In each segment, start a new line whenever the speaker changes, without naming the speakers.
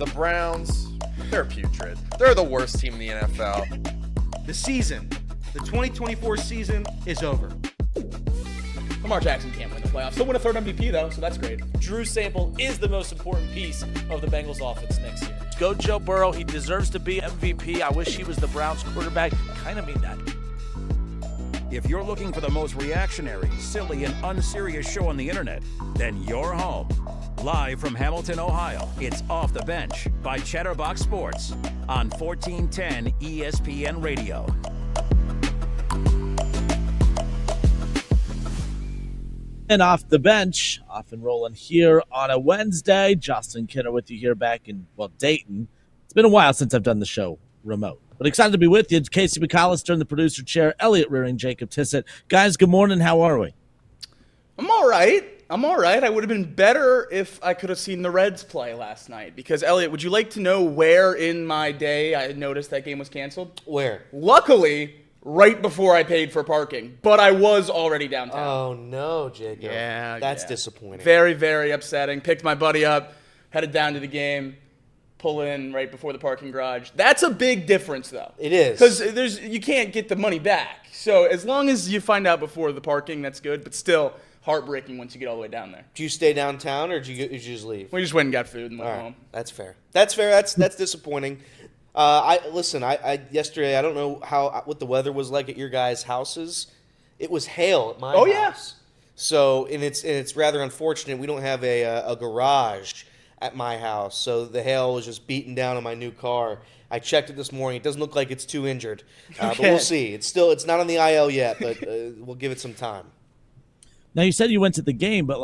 The Browns, they're putrid. They're the worst team in the NFL.
The season, the 2024 season is over.
Lamar Jackson can't win the playoffs. He'll win a third MVP, though, so that's great.
Drew Sample is the most important piece of the Bengals offense next year.
Go Joe Burrow. He deserves to be MVP. I wish he was the Browns quarterback. Kind of mean that.
If you're looking for the most reactionary, silly, and unserious show on the internet, then you're home. Live from Hamilton, Ohio, it's Off the Bench by Chatterbox Sports on 1410 ESPN Radio.
And Off the Bench, off and rolling here on a Wednesday. Justin Kinner with you here back in, Dayton. It's been a while since I've done the show remote, but excited to be with you. It's Casey McCollis in the producer chair, Elliot rearing Jacob Tissett. Guys, good morning. How are we?
I'm all right. I would have been better if I could have seen the Reds play last night. Because, Elliot, would you like to know where in my day I noticed that game was canceled?
Where?
Luckily, right before I paid for parking. But I was already downtown.
Oh, no, Jacob.
Yeah.
That's disappointing.
Very, very upsetting. Picked my buddy up, headed down to the game, pull in right before the parking garage. That's a big difference, though.
It is.
Because you can't get the money back. So as long as you find out before the parking, that's good. But still, heartbreaking once you get all the way down there.
Do you stay downtown or did you just leave?
We just went and got food and went home.
That's fair. That's disappointing. Yesterday, I don't know what the weather was like at your guys' houses. It was hail at my house.
Yeah.
So, and it's rather unfortunate. We don't have a garage at my house, so the hail was just beating down on my new car. I checked it this morning. It doesn't look like it's too injured, but we'll see. It's not on the IL yet, but we'll give it some time.
Now, you said you went to the game, but,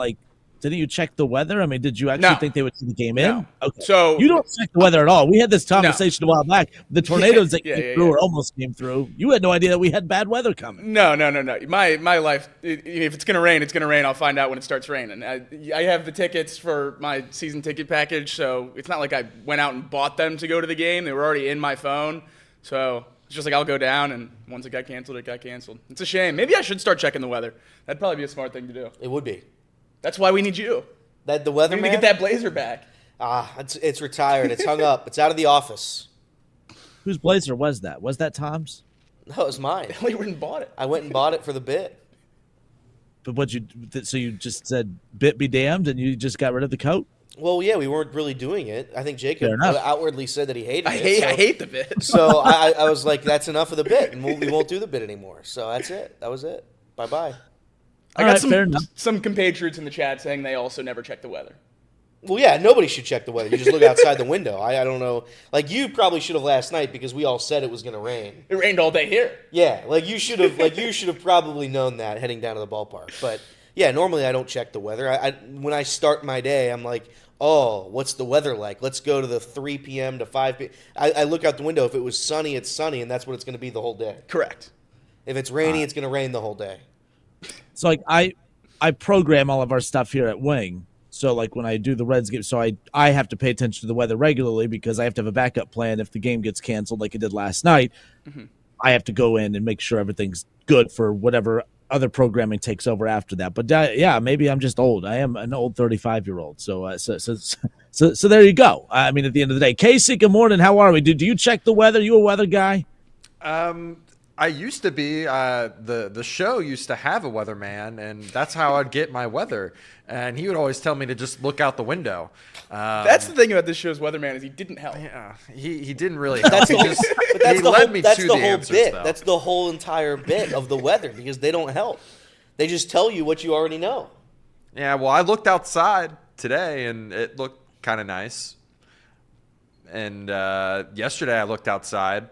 didn't you check the weather? I mean, did you actually think they would see the game in?
No.
Okay.
So
you don't check the weather at all. We had this conversation a while back. The tornadoes that came through or almost came through, you had no idea that we had bad weather coming.
No. My life, if it's going to rain, it's going to rain. I'll find out when it starts raining. I have the tickets for my season ticket package, so it's not like I went out and bought them to go to the game. They were already in my phone. So it's just like I'll go down, and once it got canceled, it got canceled. It's a shame. Maybe I should start checking the weather. That'd probably be a smart thing to do.
It would be.
That's why we need you.
The weather
we
man?
need to get that blazer back.
It's retired. It's hung up. It's out of the office.
Whose blazer was that? Was that Tom's?
No, it was mine.
You went and bought it.
I went and bought it for the bit.
But so you just said, bit be damned, and you just got rid of the coat?
Well, yeah, we weren't really doing it. I think Jacob outwardly said that he hated it.
I hate the bit.
So I was like, that's enough of the bit, and we won't do the bit anymore. So that's it. That was it. Bye-bye.
I got some compatriots in the chat saying they also never check the weather.
Well, yeah, nobody should check the weather. You just look outside the window. I don't know. You probably should have last night because we all said it was going to rain.
It rained all day here.
Yeah, you should have probably known that heading down to the ballpark. But yeah, normally I don't check the weather. When I start my day, I'm like, oh, what's the weather like? Let's go to the 3 p.m. to 5 p.m. I look out the window. If it was sunny, it's sunny, and that's what it's going to be the whole day.
Correct.
If it's rainy, it's going to rain the whole day.
So I program all of our stuff here at Wing. So when I do the Reds game, so I have to pay attention to the weather regularly because I have to have a backup plan if the game gets canceled like it did last night. Mm-hmm. I have to go in and make sure everything's good for whatever other programming takes over after that. But yeah, maybe I'm just old. I am an old 35-year-old. So there you go. I mean, at the end of the day, Casey, good morning. How are we? Do you check the weather? You a weather guy?
I used to be. The show used to have a weatherman, and that's how I'd get my weather. And he would always tell me to just look out the window.
That's the thing about this show's weatherman is he didn't help.
Yeah, he didn't really help. He led me to the answers,
bit.
though.
That's the whole entire bit of the weather because they don't help. They just tell you what you already know.
Yeah, well, I looked outside today, and it looked kind of nice. And yesterday I looked outside,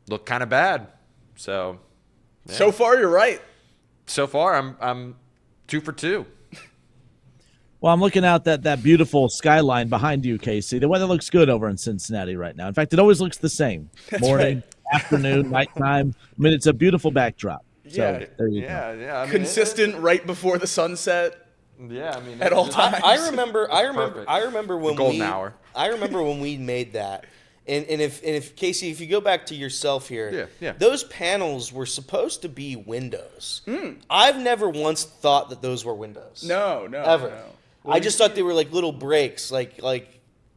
looked kind of bad. So, yeah.
So far you're right.
So far I'm 2 for 2.
Well, I'm looking out that beautiful skyline behind you, Casey. The weather looks good over in Cincinnati right now. In fact, it always looks the same.
That's
morning,
right.
Afternoon, nighttime. I mean, it's a beautiful backdrop. So,
yeah,
there you go.
Yeah. I mean,
consistent right before the sunset.
Yeah, I mean,
at all times.
I remember when
golden hour.
I remember when we made that. And if Casey, if you go back to yourself here,
yeah.
Those panels were supposed to be windows. I've never once thought that those were windows.
No,
ever.
No.
I just thought they were like little breaks, like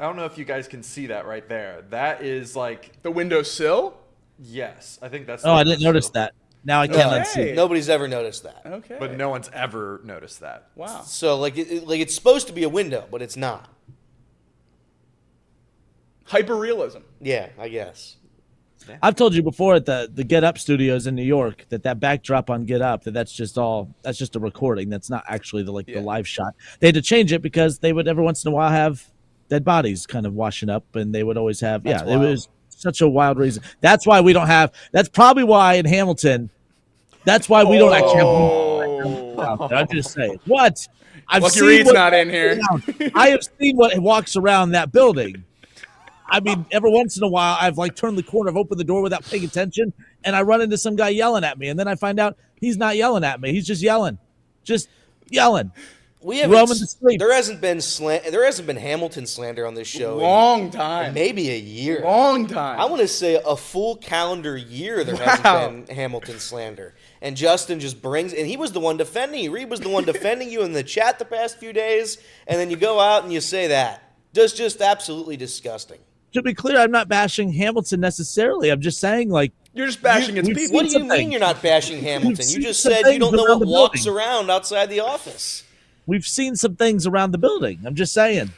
I don't know if you guys can see that right there. That is like,
The windowsill?
yes, I think that's.
Oh, I didn't notice that. Now I cannot see.
Nobody's ever noticed that.
Okay.
But no one's ever noticed that.
Wow.
So like it's supposed to be a window, but it's not.
Hyper-realism.
Yeah, I guess.
I've told you before at the Get Up studios in New York that backdrop on Get Up that's just a recording. That's not actually the live shot. They had to change it because they would every once in a while have dead bodies kind of washing up, and they would always have it was such a wild reason. That's why we don't have. That's probably why in Hamilton. That's why we don't actually have. I'm just saying. What?
Lucky Reed's not in here.
I have seen what walks around that building. I mean, every once in a while, I've turned the corner, I've opened the door without paying attention, and I run into some guy yelling at me, and then I find out he's not yelling at me. He's just yelling.
We haven't.
Roaming the street.
There hasn't been Hamilton slander on this show.
Long time.
Maybe a year.
Long time.
I want to say a full calendar year there hasn't been Hamilton slander. And Justin just brings, and he was the one defending you. Reed was the one defending you in the chat the past few days, and then you go out and you say that. Just absolutely disgusting.
To be clear, I'm not bashing Hamilton necessarily. I'm just saying,
you're just bashing its people.
What do you mean you're not bashing Hamilton? You just said you don't know what walks around outside the office.
We've seen some things around the building. I'm just saying.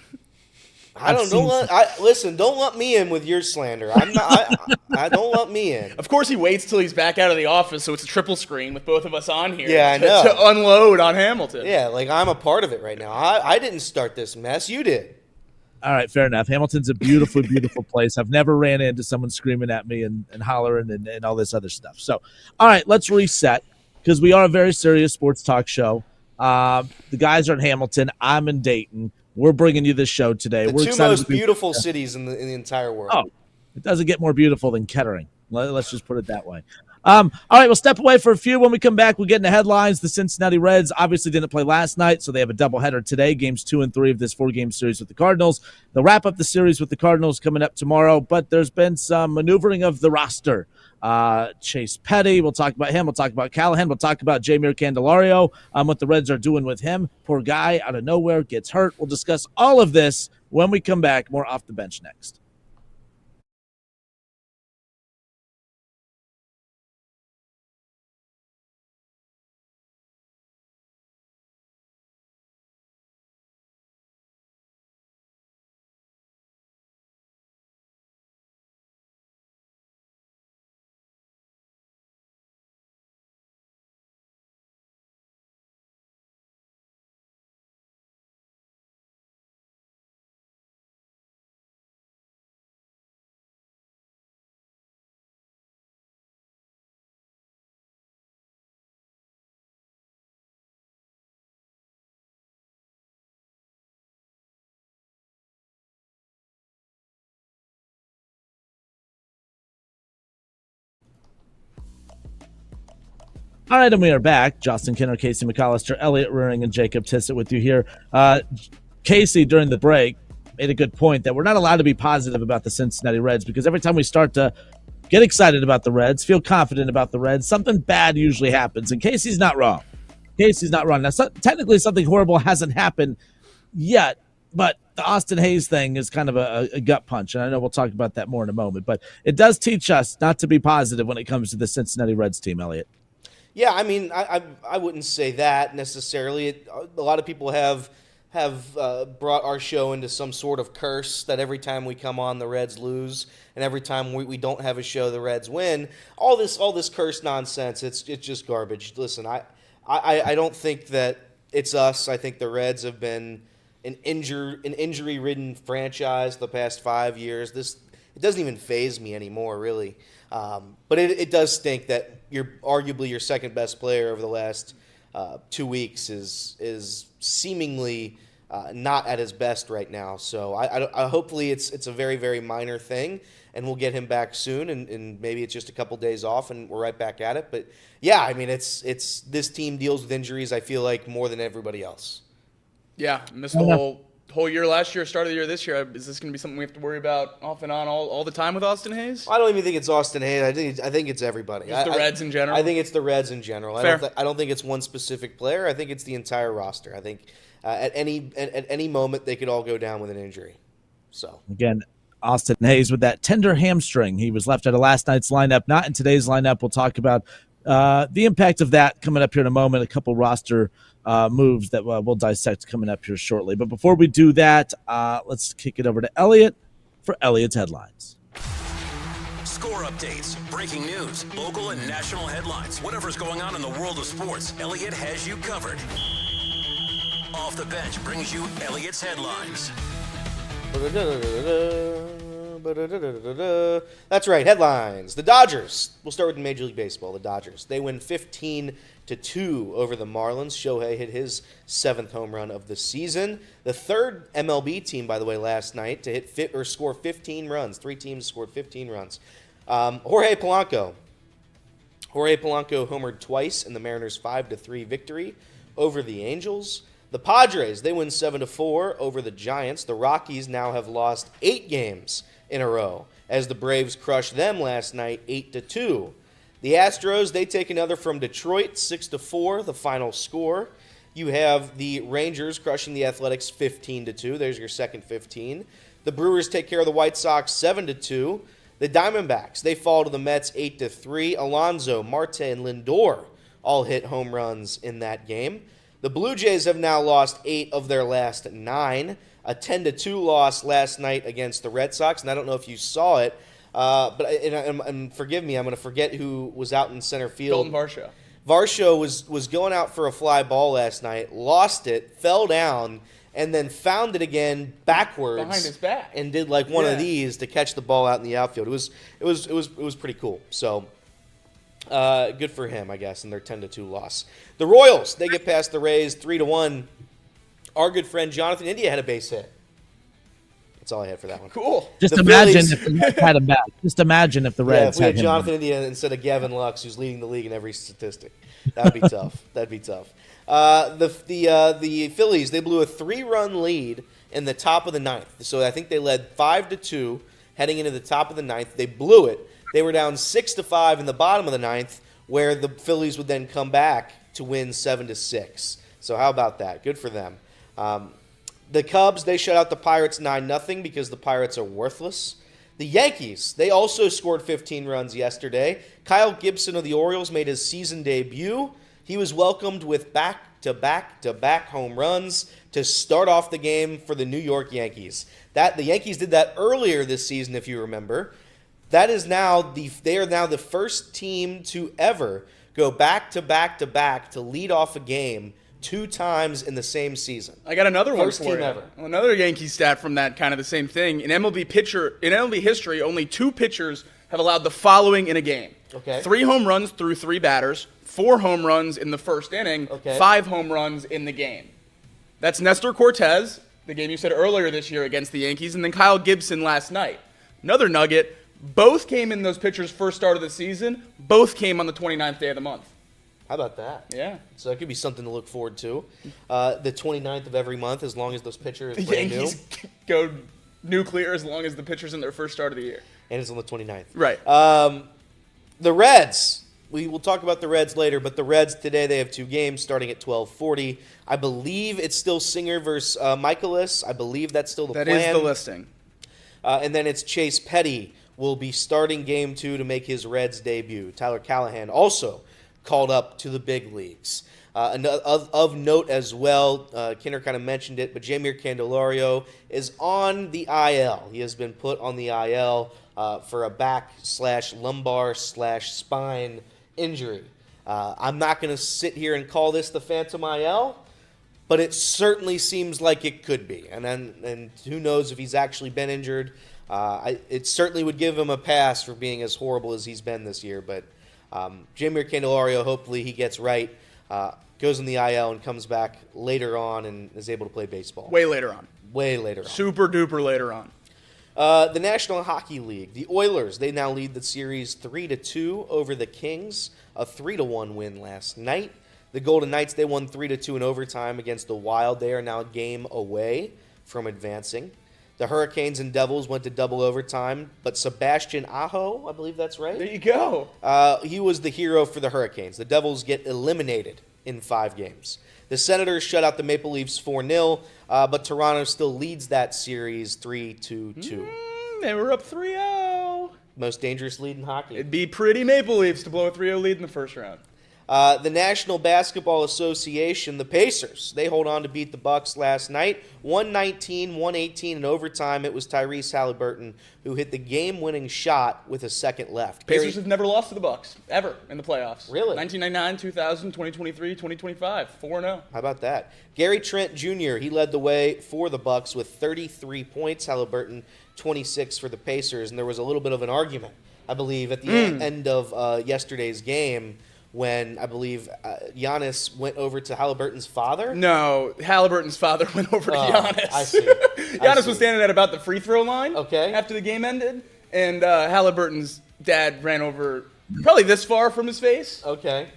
Listen, don't let me in with your slander. I'm not. I don't let me in.
Of course, he waits till he's back out of the office, so it's a triple screen with both of us on here.
Yeah, I know.
To unload on Hamilton.
Yeah, I'm a part of it right now. I didn't start this mess. You did.
All right, fair enough. Hamilton's a beautiful, beautiful place. I've never ran into someone screaming at me and hollering and all this other stuff. So, all right, let's reset because we are a very serious sports talk show. The guys are in Hamilton. I'm in Dayton. We're bringing you this show today.
We're two most beautiful cities in the entire world.
Oh, it doesn't get more beautiful than Kettering. Let's just put it that way. All right, we'll step away for a few. When we come back, we'll get into headlines. The Cincinnati Reds obviously didn't play last night, so they have a doubleheader today, games 2 and 3 of this 4-game series with the Cardinals. They'll wrap up the series with the Cardinals coming up tomorrow, but there's been some maneuvering of the roster. Chase Petty, we'll talk about him. We'll talk about Callihan. We'll talk about Jeimer Candelario, what the Reds are doing with him. Poor guy out of nowhere gets hurt. We'll discuss all of this when we come back. More Off the Bench next. All right, and we are back. Justin Kinner, Casey McAllister, Elliot Rearing, and Jacob Tissett with you here. Casey, during the break, made a good point that we're not allowed to be positive about the Cincinnati Reds because every time we start to get excited about the Reds, feel confident about the Reds, something bad usually happens. And Casey's not wrong. Now, technically, something horrible hasn't happened yet, but the Austin Hayes thing is kind of a gut punch, and I know we'll talk about that more in a moment. But it does teach us not to be positive when it comes to the Cincinnati Reds team, Elliot.
Yeah, I mean, I wouldn't say that necessarily. A lot of people have brought our show into some sort of curse that every time we come on, the Reds lose, and every time we don't have a show, the Reds win. All this curse nonsense, it's just garbage. Listen, I don't think that it's us. I think the Reds have been an injury-ridden franchise the past 5 years. It doesn't even faze me anymore, really. But it does stink that arguably your second best player over the last 2 weeks is seemingly not at his best right now. So I hopefully it's a very, very minor thing, and we'll get him back soon, and maybe it's just a couple days off, and we're right back at it. But yeah, I mean it's this team deals with injuries, I feel like, more than everybody else. Yeah,
missed the whole year last year, start of the year this year. Is this going to be something we have to worry about off and on all the time with Austin Hayes?
I don't even think it's Austin Hayes. I think it's everybody.
Just the Reds in general?
I think it's the Reds in general.
Fair.
I don't think it's one specific player. I think it's the entire roster. I think at any moment they could all go down with an injury. So
Again, Austin Hayes with that tender hamstring. He was left out of last night's lineup, not in today's lineup. We'll talk about the impact of that coming up here in a moment, a couple roster moves that we'll dissect coming up here shortly. But before we do that, let's kick it over to Elliot for Elliot's headlines.
Score updates, breaking news, local and national headlines, whatever's going on in the world of sports, Elliot has you covered. Off the Bench brings you Elliot's headlines.
That's right, headlines. The Dodgers. We'll start with Major League Baseball. The Dodgers. They win 15-2 over the Marlins. Shohei hit his 7th home run of the season. The third MLB team, by the way, last night to hit or score 15 runs. 3 teams scored 15 runs. Jorge Polanco. Jorge Polanco homered twice in the Mariners' 5-3 victory over the Angels. The Padres, they win 7-4 over the Giants. The Rockies now have lost 8 games in a row as the Braves crushed them last night 8-2. The Astros, they take another from Detroit 6-4, the final score. You have the Rangers crushing the Athletics 15-2. There's your second 15. The Brewers take care of the White Sox 7-2. The Diamondbacks, they fall to the Mets 8-3. Alonso, Marte, and Lindor all hit home runs in that game. The Blue Jays have now lost 8 of their last 9. A 10-2 loss last night against the Red Sox, and I don't know if you saw it, and forgive me, I'm going to forget who was out in center field.
Dalton Varsho.
Varsho was going out for a fly ball last night, lost it, fell down, and then found it again backwards
Behind his back.
and did like one of these to catch the ball out in the outfield. It was pretty cool. So. Good for him, I guess, in their 10-2 loss. The Royals, they get past the Rays 3-1. Our good friend Jonathan India had a base hit. That's all I had for that one.
Cool.
Just
The
imagine
Phillies-
if the Reds had him back. Just imagine if the
Yeah,
Reds
if we had
had him
Jonathan
back.
India instead of Gavin Lux, who's leading the league in every statistic. That'd be tough. That'd be tough. The Phillies, they blew a 3-run lead in the top of the 9th. So I think they led 5-2 heading into the top of the 9th. They blew it. They were down 6-5 in the bottom of the 9th, where the Phillies would then come back to win 7-6. So how about that? Good for them. The Cubs, they shut out the Pirates 9-0 because the Pirates are worthless. The Yankees, they also scored 15 runs yesterday. Kyle Gibson of the Orioles made his season debut. He was welcomed with back-to-back-to-back home runs to start off the game for the New York Yankees. The Yankees did that earlier this season, if you remember. They are now the first team to ever go back-to-back-to-back to lead off a game 2 times in the same season.
I got another one
First
for
team
you.
ever.
Another Yankee stat from that, kind of the same thing. In MLB history, only 2 pitchers have allowed the following in a game.
Okay.
3 home runs through 3 batters, 4 home runs in the first inning,
Okay.
5 home runs in the game. That's Nestor Cortez, the game you said earlier this year against the Yankees, and then Kyle Gibson last night. Another nugget, both came in those pitchers' first start of the season. Both came on the 29th day of the month.
How about that?
Yeah.
So that could be something to look forward to. The 29th of every month, as long as those pitchers
The
brand new.
Yankees go nuclear as long as the pitcher's in their first start of the year.
And it's on the 29th.
Right.
The Reds. We will talk about the Reds later, but the Reds today, they have 2 games starting at 12:40. I believe it's still Singer versus Mikolas. I believe that's still the plan.
That is the listing.
And then it's Chase Petty will be starting game 2 to make his Reds debut. Tyler Callihan also called up to the big leagues. Of note as well, Kinner kind of mentioned it, but Jeimer Candelario is on the IL. He has been put on the IL for a back/lumbar/spine injury. I'm not going to sit here and call this the Phantom IL, but it certainly seems like it could be. And who knows if he's actually been injured. It certainly would give him a pass for being as horrible as he's been this year. But Jeimer Candelario, hopefully he gets right, goes in the IL and comes back later on and is able to play baseball.
Way later on.
Way later on.
Super duper later on.
The National Hockey League, the Oilers, they now lead the series 3-2 over the Kings, a 3-1 win last night. The Golden Knights, they won 3-2 in overtime against the Wild. They are now a game away from advancing. The Hurricanes and Devils went to double overtime, but Sebastian Aho, I believe that's right.
There you go.
He was the hero for the Hurricanes. The Devils get eliminated in 5 games. The Senators shut out the Maple Leafs 4-0, but Toronto still leads that series 3-2.
They were up 3-0.
Most dangerous lead in hockey.
It'd be pretty Maple Leafs to blow a 3-0 lead in the first round.
The National Basketball Association, the Pacers, they hold on to beat the Bucks last night. 119, 118 in overtime. It was Tyrese Halliburton who hit the game-winning shot with a second left.
Pacers have never lost to the Bucks, ever, in the playoffs.
Really?
1999, 2000, 2023, 2025, 4-0.
How about that? Gary Trent Jr., he led the way for the Bucks with 33 points. Halliburton, 26 for the Pacers. And there was a little bit of an argument, I believe, at the end of yesterday's game, when I believe Giannis went over to Halliburton's father?
No, Halliburton's father went over to Giannis.
I see.
Giannis was standing at about the free throw line
after
the game ended, and Halliburton's dad ran over probably this far from his face.
Okay.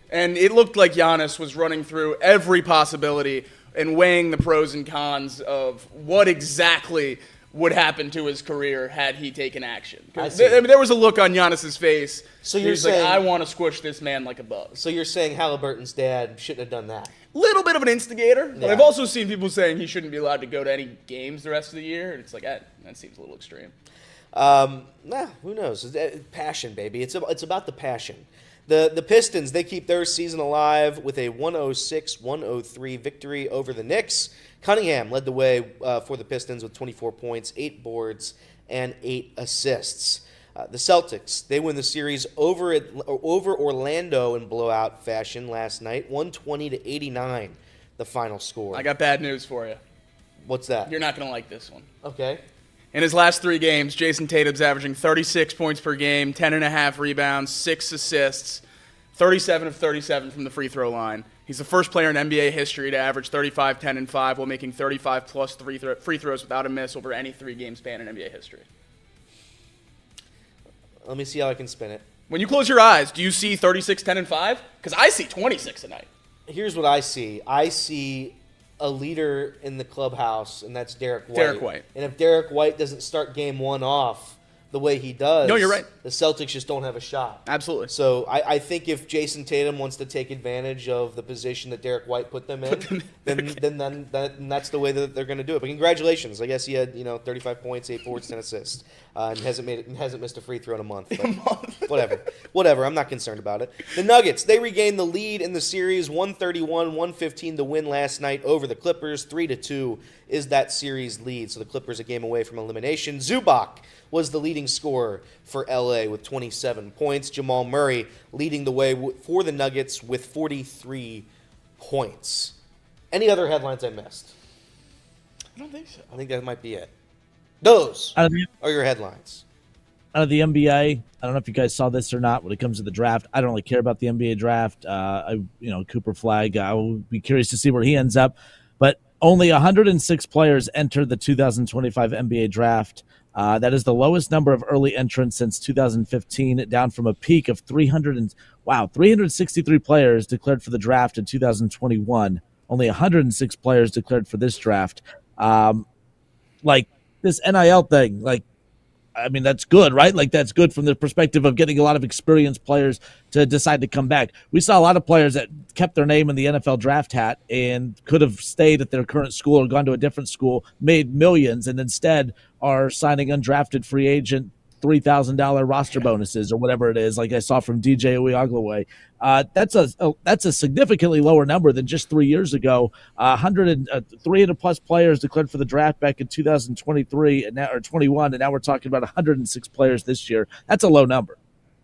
And it looked like Giannis was running through every possibility and weighing the pros and cons of what exactly would happen to his career had he taken action. There was a look on Giannis's face.
So you're
saying, like, I want to squish this man like a bug.
So you're saying Halliburton's dad shouldn't have done that?
Little bit of an instigator, but I've also seen people saying he shouldn't be allowed to go to any games the rest of the year. And it's like, that seems a little extreme.
Who knows? Passion, baby. It's about the passion. The Pistons, they keep their season alive with a 106-103 victory over the Knicks. Cunningham led the way for the Pistons with 24 points, 8 boards, and 8 assists. The Celtics, they win the series over Orlando in blowout fashion last night, 120-89, the final score.
I got bad news for you.
What's that?
You're not going to like this one.
Okay.
In his last 3 games, Jason Tatum's averaging 36 points per game, 10.5 rebounds, 6 assists, 37 of 37 from the free throw line. He's the first player in NBA history to average 35, 10, and 5 while making 35-plus free throws without a miss over any 3-game span in NBA history.
Let me see how I can spin it.
When you close your eyes, do you see 36, 10, and 5? Because I see 26 a night.
Here's what I see. I see a leader in the clubhouse, and that's Derek White.
Derek White.
And if Derek White doesn't start game 1 off the way he does,
no, you're right.
The Celtics just don't have a shot.
Absolutely.
So I think if Jason Tatum wants to take advantage of the position that Derek White put them in, then that's the way that they're going to do it. But congratulations. I guess he had 35 points, 8 boards, 10 assists, and hasn't missed a free throw in a month. But whatever. I'm not concerned about it. The Nuggets, they regained the lead in the series, 131-115 to win last night over the Clippers. 3-2 is that series lead. So the Clippers a game away from elimination. Zubac was the leading scorer for LA with 27 points. Jamal Murray leading the way for the Nuggets with 43 points. Any other headlines I missed?
I don't think so.
I think that might be it. Those are your headlines.
Out of the NBA, I don't know if you guys saw this or not when it comes to the draft. I don't really care about the NBA draft. Cooper Flagg, I will be curious to see where he ends up. But only 106 players entered the 2025 NBA draft. That is the lowest number of early entrants since 2015, down from a peak of 363 players declared for the draft in 2021. Only 106 players declared for this draft. This NIL thing, that's good, right? That's good from the perspective of getting a lot of experienced players to decide to come back. We saw a lot of players that kept their name in the NFL draft hat and could have stayed at their current school or gone to a different school, made millions, and instead are signing undrafted free agent $3,000 roster bonuses or whatever it is, like I saw from DJ Uiagalelei. That's a significantly lower number than just 3 years ago. 300 plus players declared for the draft back in 2023 or 21, and now we're talking about 106 players this year. That's a low number.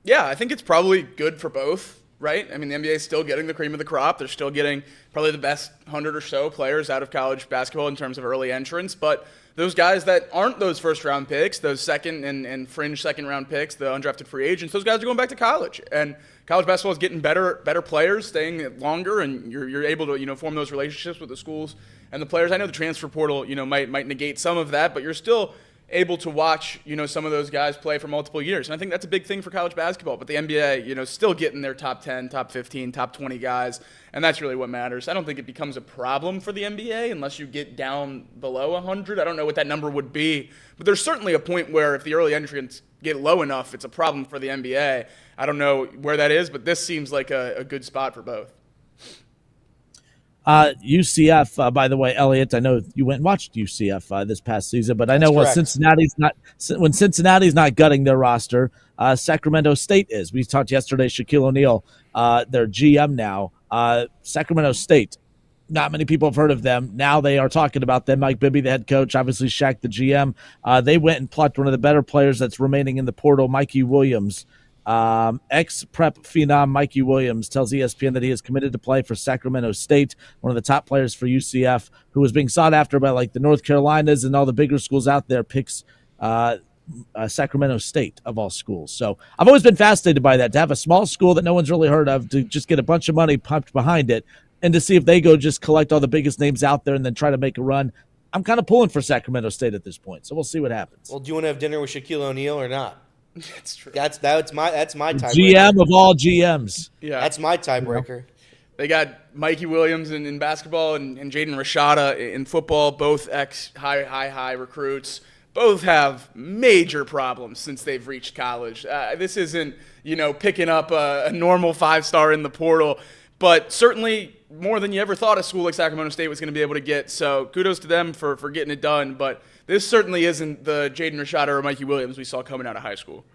Yeah, I think it's probably good for both, right? I mean, the NBA is still getting the cream of the crop. They're still getting probably the best 100 or so players out of college basketball in terms of early entrants, but those guys that aren't those first-round picks, those second and fringe second-round picks, the undrafted free agents, those guys are going back to college. And college basketball is getting better players, staying longer, and you're able to form those relationships with the schools and the players. I know the transfer portal might negate some of that, but you're still able to watch some of those guys play for multiple years. And I think that's a big thing for college basketball. But the NBA, still getting their top 10, top 15, top 20 guys, and that's really what matters. I don't think it becomes a problem for the NBA unless you get down below 100. I don't know what that number would be, but there's certainly a point where if the early entrants get low enough, it's a problem for the NBA. I don't know where that is, but this seems like a good spot for both.
UCF, by the way, Elliot, I know you went and watched UCF this past season, but I know
That's
when Cincinnati's not gutting their roster, Sacramento State is. We talked yesterday, Shaquille O'Neal, their GM now. Sacramento State, not many people have heard of them. Now they are talking about them. Mike Bibby, the head coach, obviously Shaq, the GM. They went and plucked one of the better players that's remaining in the portal, Mikey Williams. Ex-prep phenom Mikey Williams tells ESPN that he is committed to play for Sacramento State, one of the top players for UCF, who was being sought after by like the North Carolinas and all the bigger schools out there, picks Sacramento State of all schools. So I've always been fascinated by that, to have a small school that no one's really heard of, to just get a bunch of money pumped behind it, and to see if they go just collect all the biggest names out there and then try to make a run. I'm kind of pulling for Sacramento State at this point, so we'll see what happens.
Well, do you want to have dinner with Shaquille O'Neal or not?
That's true.
That's my tiebreaker.
GM of all GMs.
Yeah.
That's my tiebreaker.
They got Mikey Williams in basketball and Jaden Rashada in football, both ex-high recruits. Both have major problems since they've reached college. This isn't, picking up a normal 5-star in the portal, but certainly more than you ever thought a school like Sacramento State was going to be able to get. So kudos to them for getting it done. But this certainly isn't the Jaden Rashada or Mikey Williams we saw coming out of high school.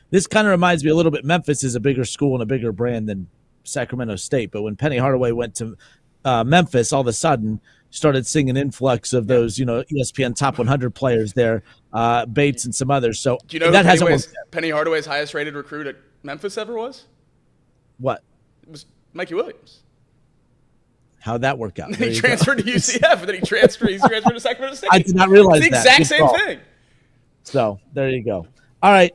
This kind of reminds me a little bit. Memphis is a bigger school and a bigger brand than Sacramento State. But when Penny Hardaway went to Memphis, all of a sudden started seeing an influx of those, ESPN top 100 players there, Bates and some others. So
do you know
that
who Penny Hardaway's highest rated recruit at Memphis ever was?
What?
It was Mikey Williams.
How'd that work out?
He transferred to UCF, and then he's transferred to Sacramento State.
I did not realize
it's the
that.
exact same thing.
So there you go. All right.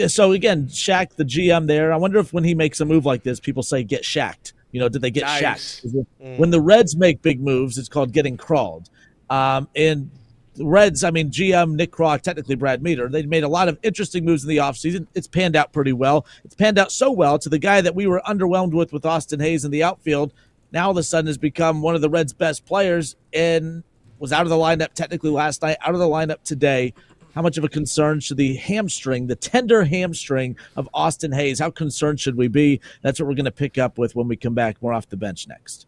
So again, Shaq, the GM there. I wonder if when he makes a move like this, people say get shacked. Did they get shacked? When the Reds make big moves, it's called getting crawled. And the Reds, GM Nick Kroc, technically Brad Meter, they made a lot of interesting moves in the offseason. It's panned out pretty well. It's panned out so well to the guy that we were underwhelmed with Austin Hayes in the outfield. Now all of a sudden has become one of the Reds' best players and was out of the lineup technically last night, out of the lineup today. How much of a concern should the tender hamstring of Austin Hayes, how concerned should we be? That's what we're going to pick up with when we come back. More Off the Bench next.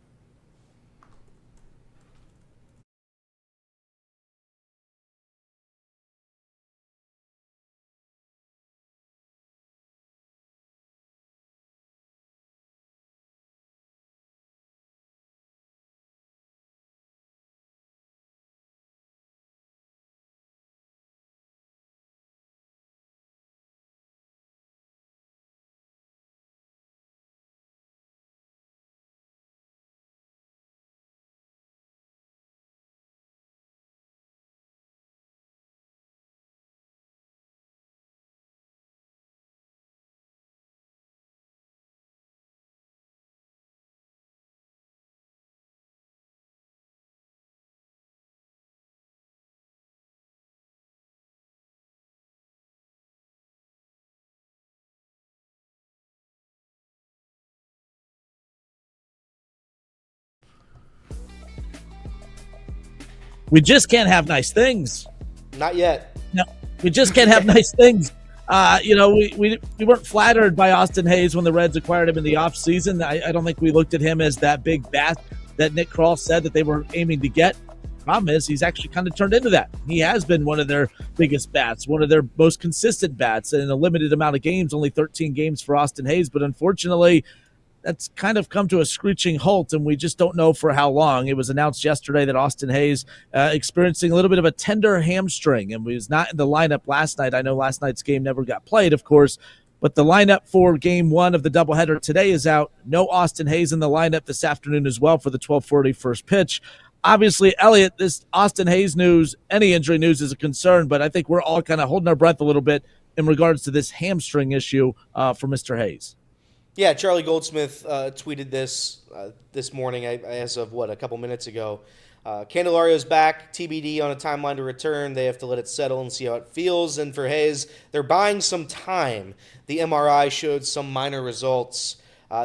We just can't have nice things.
Not yet.
No, we just can't have nice things. We weren't flattered by Austin Hayes when the Reds acquired him in the offseason. I don't think we looked at him as that big bat that Nick Kroc said that they were aiming to get. Problem is, he's actually kind of turned into that. He has been one of their biggest bats, one of their most consistent bats in a limited amount of games, only 13 games for Austin Hayes. But unfortunately, that's kind of come to a screeching halt, and we just don't know for how long. It was announced yesterday that Austin Hayes experiencing a little bit of a tender hamstring and was not in the lineup last night. I know last night's game never got played, of course, but the lineup for game one of the doubleheader today is out. No Austin Hayes in the lineup this afternoon as well for the 12:40 first pitch. Obviously, Elliot, this Austin Hayes news, any injury news is a concern, but I think we're all kind of holding our breath a little bit in regards to this hamstring issue for Mr. Hayes.
Yeah, Charlie Goldsmith tweeted this morning, as of a couple minutes ago. Candelario's back, TBD on a timeline to return. They have to let it settle and see how it feels. And for Hayes, they're buying some time. The MRI showed some minor results.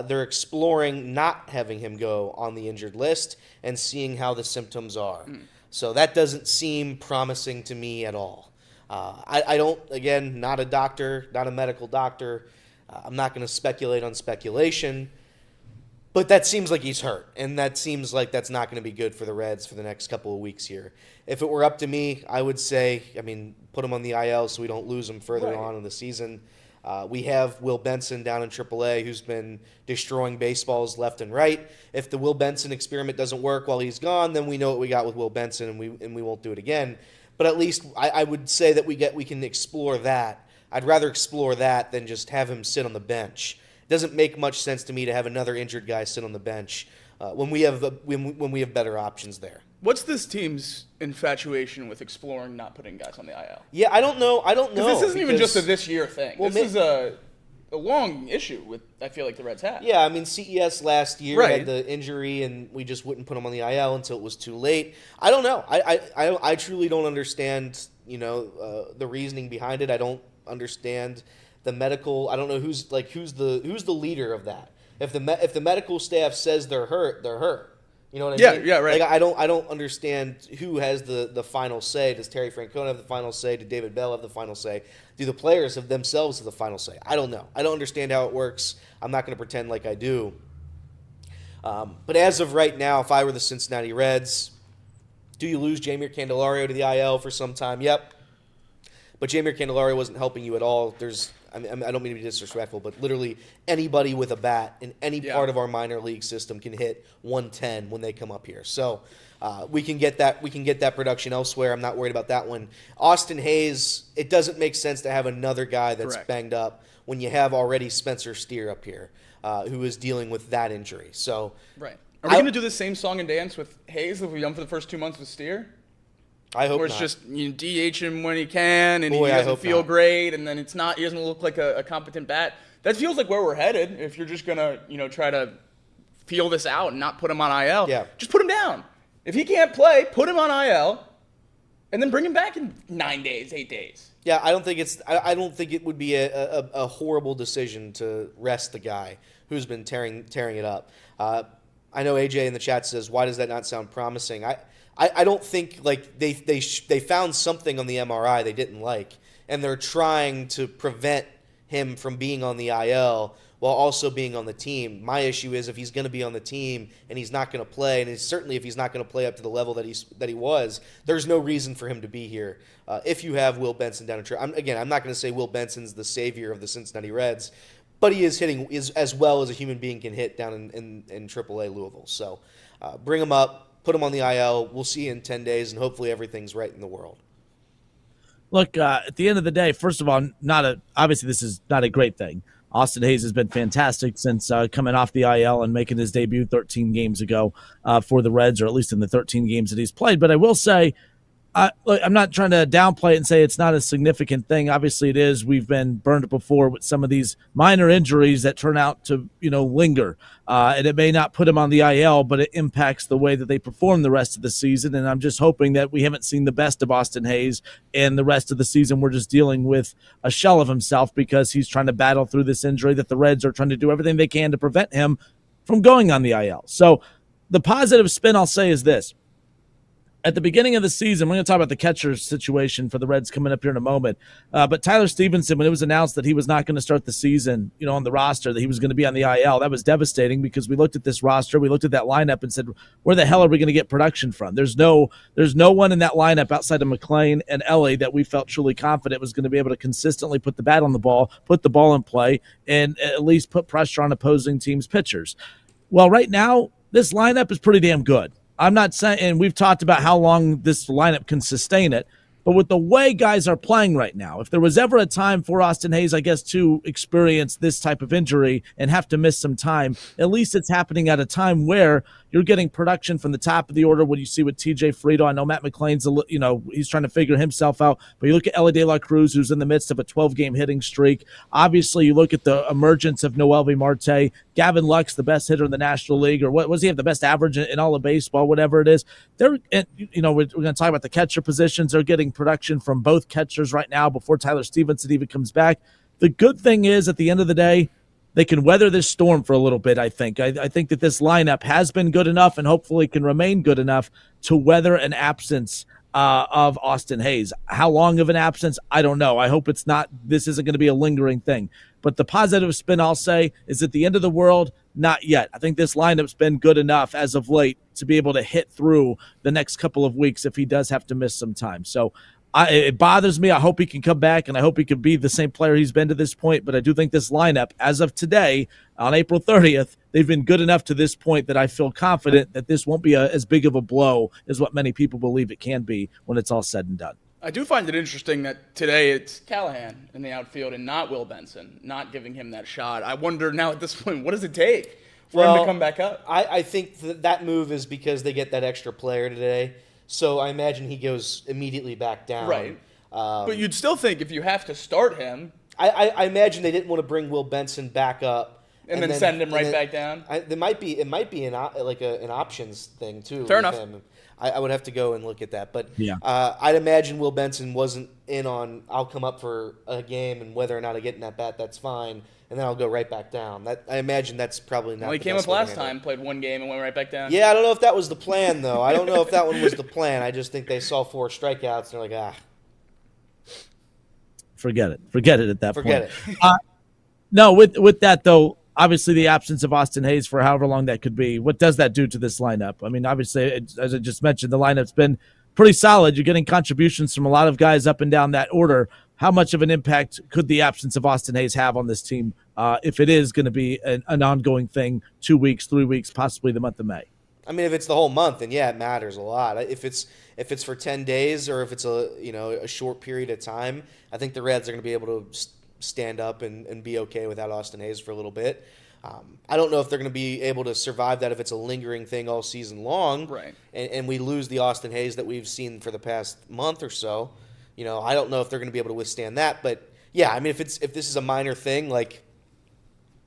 They're exploring not having him go on the injured list and seeing how the symptoms are. So that doesn't seem promising to me at all. I don't, again, not a doctor, not a medical doctor. I'm not going to speculate on speculation. But that seems like he's hurt, and that seems like that's not going to be good for the Reds for the next couple of weeks here. If it were up to me, I would say, put him on the IL so we don't lose him further on in the season. We have Will Benson down in AAA who's been destroying baseballs left and right. If the Will Benson experiment doesn't work while he's gone, then we know what we got with Will Benson, and we won't do it again. But at least I would say that we can explore that. I'd rather explore that than just have him sit on the bench. Doesn't make much sense to me to have another injured guy sit on the bench when we have better options there.
What's this team's infatuation with exploring not putting guys on the IL?
Yeah, I don't know.
This isn't even just a this year thing. This is a long issue with I feel like the Reds have.
Yeah, CES last year had the injury, and we just wouldn't put him on the IL until it was too late. I don't know. I truly don't understand. The reasoning behind it. I don't understand the medical. I don't know who's the leader of that. If the medical staff says they're hurt, they're hurt. You know what I mean?
Yeah, right.
Like I don't understand who has the final say. Does Terry Francona have the final say? Did David Bell have the final say? Do the players have themselves have the final say? I don't know. I don't understand how it works. I'm not going to pretend like I do. But as of right now, if I were the Cincinnati Reds, do you lose Jeimer Candelario to the IL for some time? Yep. But Jeimer Candelario wasn't helping you at all. I don't mean to be disrespectful, but literally anybody with a bat in any part of our minor league system can hit 110 when they come up here. So we can get that production elsewhere. I'm not worried about that one. Austin Hayes, it doesn't make sense to have another guy that's banged up when you have already Spencer Steer up here, who is dealing with that injury. So
are we going to do the same song and dance with Hayes that we've done for the first 2 months with Steer?
I hope
Or it's
not.
just DH him when he can, and he doesn't feel great, and then he doesn't look like a competent bat. That feels like where we're headed. If you're just gonna try to feel this out and not put him on IL, just put him down. If he can't play, put him on IL, and then bring him back in 9 days, 8 days.
Yeah, I don't think it would be a horrible decision to rest the guy who's been tearing it up. I know AJ in the chat says, why does that not sound promising? I don't think they found something on the MRI they didn't like, and they're trying to prevent him from being on the IL while also being on the team. My issue is if he's going to be on the team and he's not going to play, and certainly if he's not going to play up to the level that he was, there's no reason for him to be here. If you have Will Benson down in I'm not going to say Will Benson's the savior of the Cincinnati Reds, but he is hitting as well as a human being can hit down in AAA Louisville. So bring him up. Put him on the IL. We'll see you in 10 days, and hopefully everything's right in the world.
Look, at the end of the day, first of all, obviously this is not a great thing. Austin Hayes has been fantastic since coming off the IL and making his debut 13 games ago for the Reds, or at least in the 13 games that he's played. But I will say, I'm not trying to downplay it and say it's not a significant thing. Obviously it is. We've been burned before with some of these minor injuries that turn out to, linger. And it may not put them on the IL, but it impacts the way that they perform the rest of the season. And I'm just hoping that we haven't seen the best of Austin Hayes, and the rest of the season we're just dealing with a shell of himself because he's trying to battle through this injury that the Reds are trying to do everything they can to prevent him from going on the IL. So the positive spin I'll say is this. At the beginning of the season, we're going to talk about the catcher situation for the Reds coming up here in a moment. But Tyler Stephenson, when it was announced that he was not going to start the season, on the roster, that he was going to be on the IL, that was devastating because we looked at this roster, we looked at that lineup and said, where the hell are we going to get production from? There's no one in that lineup outside of McLain and Elly that we felt truly confident was going to be able to consistently put the bat on the ball, put the ball in play, and at least put pressure on opposing teams' pitchers. Well, right now, this lineup is pretty damn good. I'm not saying, and we've talked about how long this lineup can sustain it, but with the way guys are playing right now, if there was ever a time for Austin Hayes, I guess, to experience this type of injury and have to miss some time, at least it's happening at a time where you're getting production from the top of the order. What you see with TJ Friedl, I know Matt McLain's, he's trying to figure himself out, but you look at Elly De La Cruz, who's in the midst of a 12-game hitting streak. Obviously, you look at the emergence of Noelvi Marte, Gavin Lux, the best hitter in the National League, or what does he have, the best average in all of baseball, whatever it is. We're going to talk about the catcher positions. They're getting production from both catchers right now before Tyler Stephenson even comes back. The good thing is, at the end of the day, they can weather this storm for a little bit, I think. I think that this lineup has been good enough and hopefully can remain good enough to weather an absence of Austin Hayes. How long of an absence? I don't know. I hope this isn't going to be a lingering thing. But the positive spin, I'll say, is at the end of the world, not yet. I think this lineup's been good enough as of late to be able to hit through the next couple of weeks if he does have to miss some time. So it bothers me. I hope he can come back, and I hope he can be the same player he's been to this point. But I do think this lineup, as of today, on April 30th, they've been good enough to this point that I feel confident that this won't be as big of a blow as what many people believe it can be when it's all said and done.
I do find it interesting that today it's Callihan in the outfield and not Will Benson, not giving him that shot. I wonder now at this point, what does it take for him to come back up?
I think that move is because they get that extra player today. So I imagine he goes immediately back down.
Right. But you'd still think if you have to start him.
I imagine they didn't want to bring Will Benson back up.
And then send him right back down?
It might be an options thing, too.
Fair enough.
I would have to go and look at that. But
yeah.
I'd imagine Will Benson wasn't in on I'll come up for a game and whether or not I get in that bat, that's fine. And then I'll go right back down. I imagine that's probably not.
Well, he came up last time, played one game, and went right back down.
Yeah, I don't know if that was the plan, though. I don't know if that one was the plan. I just think they saw 4 strikeouts, and they're like,
Forget it. Forget it at that
Forget
point.
it.
No, with that, though, obviously the absence of Austin Hayes for however long that could be, what does that do to this lineup? I mean, obviously, as I just mentioned, the lineup's been pretty solid. You're getting contributions from a lot of guys up and down that order. How much of an impact could the absence of Austin Hayes have on this team if it is going to be an ongoing thing, 2 weeks, 3 weeks, possibly the month of May?
I mean, if it's the whole month, then yeah, it matters a lot. If it's for 10 days or if it's a short period of time, I think the Reds are going to be able to stand up and be okay without Austin Hayes for a little bit. I don't know if they're going to be able to survive that if it's a lingering thing all season long,
right?
And we lose the Austin Hayes that we've seen for the past month or so. I don't know if they're going to be able to withstand that. But yeah, I mean, if this is a minor thing like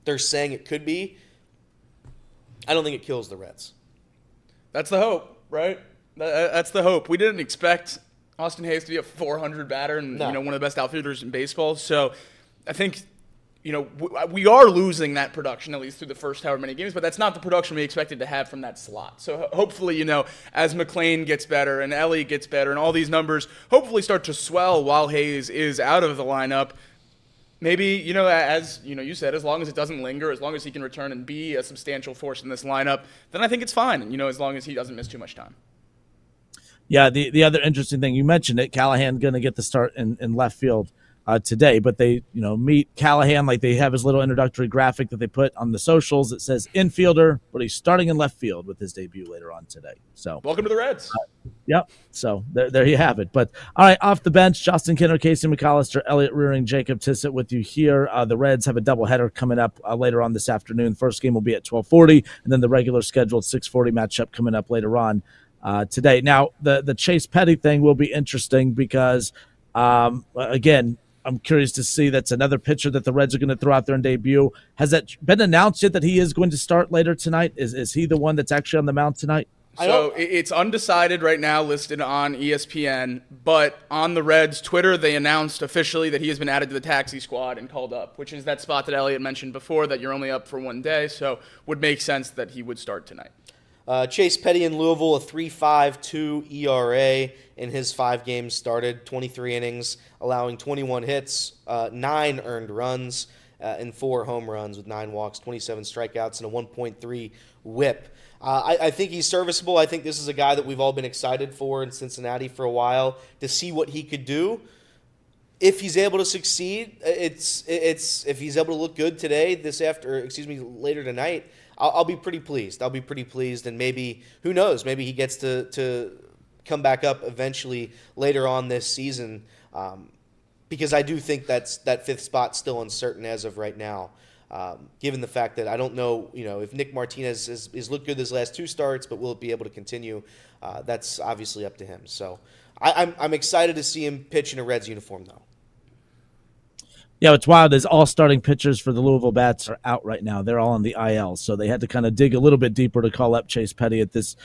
they're saying it could be, I don't think it kills the Reds.
That's the hope, right? That's the hope. We didn't expect Austin Hayes to be a 400 batter and one of the best outfielders in baseball. So I think we are losing that production, at least through the first however many games, but that's not the production we expected to have from that slot. So hopefully, as McLain gets better and Elliot gets better and all these numbers hopefully start to swell while Hayes is out of the lineup, maybe, as you said, as long as it doesn't linger, as long as he can return and be a substantial force in this lineup, then I think it's fine, and, as long as he doesn't miss too much time.
Yeah, the other interesting thing, you mentioned it, Callihan going to get the start in left field today, but they, meet Callihan, like they have his little introductory graphic that they put on the socials that says infielder, but he's starting in left field with his debut later on today. So
welcome to the Reds.
Yep. So there you have it. But all right, off the bench, Justin Kinner, Casey McAllister, Elliot Rearing, Jacob Tissett with you here. The Reds have a doubleheader coming up later on this afternoon. First game will be at 12:40, and then the regular scheduled 6:40 matchup coming up later on today. Now, the Chase Petty thing will be interesting because, again, I'm curious to see. That's another pitcher that the Reds are going to throw out there and debut. Has that been announced yet that he is going to start later tonight? Is he the one that's actually on the mound tonight?
So it's undecided right now, listed on ESPN, but on the Reds' Twitter, they announced officially that he has been added to the taxi squad and called up, which is that spot that Elliot mentioned before, that you're only up for 1 day, so would make sense that he would start tonight.
Chase Petty in Louisville, a 3.52 ERA in his 5 games started, 23 innings, allowing 21 hits, 9 earned runs, and 4 home runs with 9 walks, 27 strikeouts, and a 1.3 whip. I think he's serviceable. I think this is a guy that we've all been excited for in Cincinnati for a while to see what he could do. If he's able to succeed, it's if he's able to look good today, later tonight, I'll be pretty pleased. And maybe, who knows, maybe he gets to come back up eventually later on this season, because I do think that 5th spot's still uncertain as of right now, given the fact that I don't know, if Nick Martinez has looked good his last 2 starts, but will it be able to continue? That's obviously up to him. So I'm excited to see him pitch in a Reds uniform, though.
Yeah, it's wild. As all starting pitchers for the Louisville Bats are out right now. They're all on the IL, so they had to kind of dig a little bit deeper to call up Chase Petty at this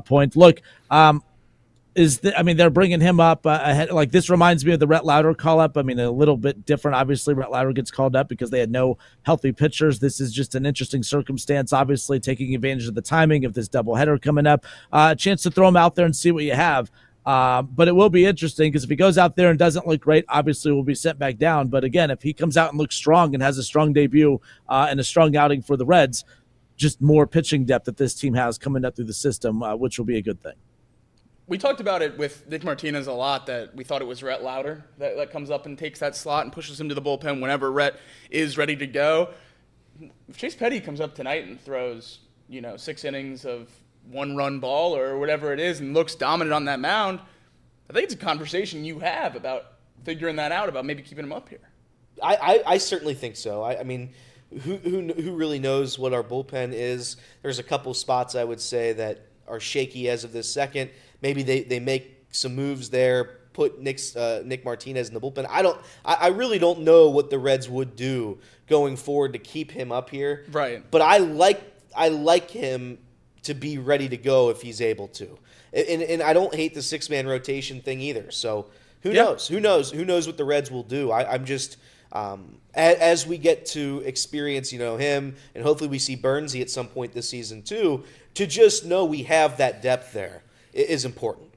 point. Look, they're bringing him up ahead. Like, this reminds me of the Rhett Lauder call up. I mean, a little bit different. Obviously, Rhett Lauder gets called up because they had no healthy pitchers. This is just an interesting circumstance, obviously taking advantage of the timing of this doubleheader coming up. A chance to throw him out there and see what you have. But it will be interesting because if he goes out there and doesn't look great, obviously we'll be sent back down. But again, if he comes out and looks strong and has a strong debut and a strong outing for the Reds, just more pitching depth that this team has coming up through the system, which will be a good thing.
We talked about it with Nick Martinez a lot, that we thought it was Rhett Lauder that comes up and takes that slot and pushes him to the bullpen whenever Rhett is ready to go. If Chase Petty comes up tonight and throws, 6 innings of 1-run ball or whatever it is and looks dominant on that mound, I think it's a conversation you have about figuring that out, about maybe keeping him up here.
I certainly think so. I mean, who really knows what our bullpen is? There's a couple spots I would say that are shaky as of this second. Maybe they make some moves there, put Nick Martinez in the bullpen. I really don't know what the Reds would do going forward to keep him up here.
Right.
But I like him to be ready to go if he's able to. And I don't hate the 6-man rotation thing either. So who knows? Who knows what the Reds will do? I'm just as we get to experience, him, and hopefully we see Burnsy at some point this season too, to just know we have that depth there is important.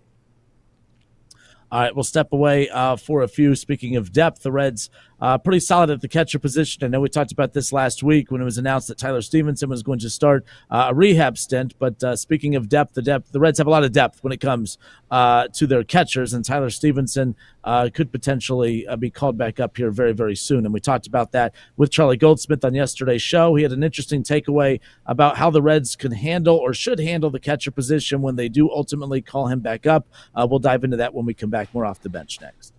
All right, we'll step away for a few. Speaking of depth, the Reds pretty solid at the catcher position. I know we talked about this last week when it was announced that Tyler Stephenson was going to start a rehab stint. But speaking of depth, the Reds have a lot of depth when it comes to their catchers, and Tyler Stephenson could potentially be called back up here very, very soon. And we talked about that with Charlie Goldschmidt on yesterday's show. He had an interesting takeaway about how the Reds can handle or should handle the catcher position when they do ultimately call him back up. We'll dive into that when we come back more off the bench next.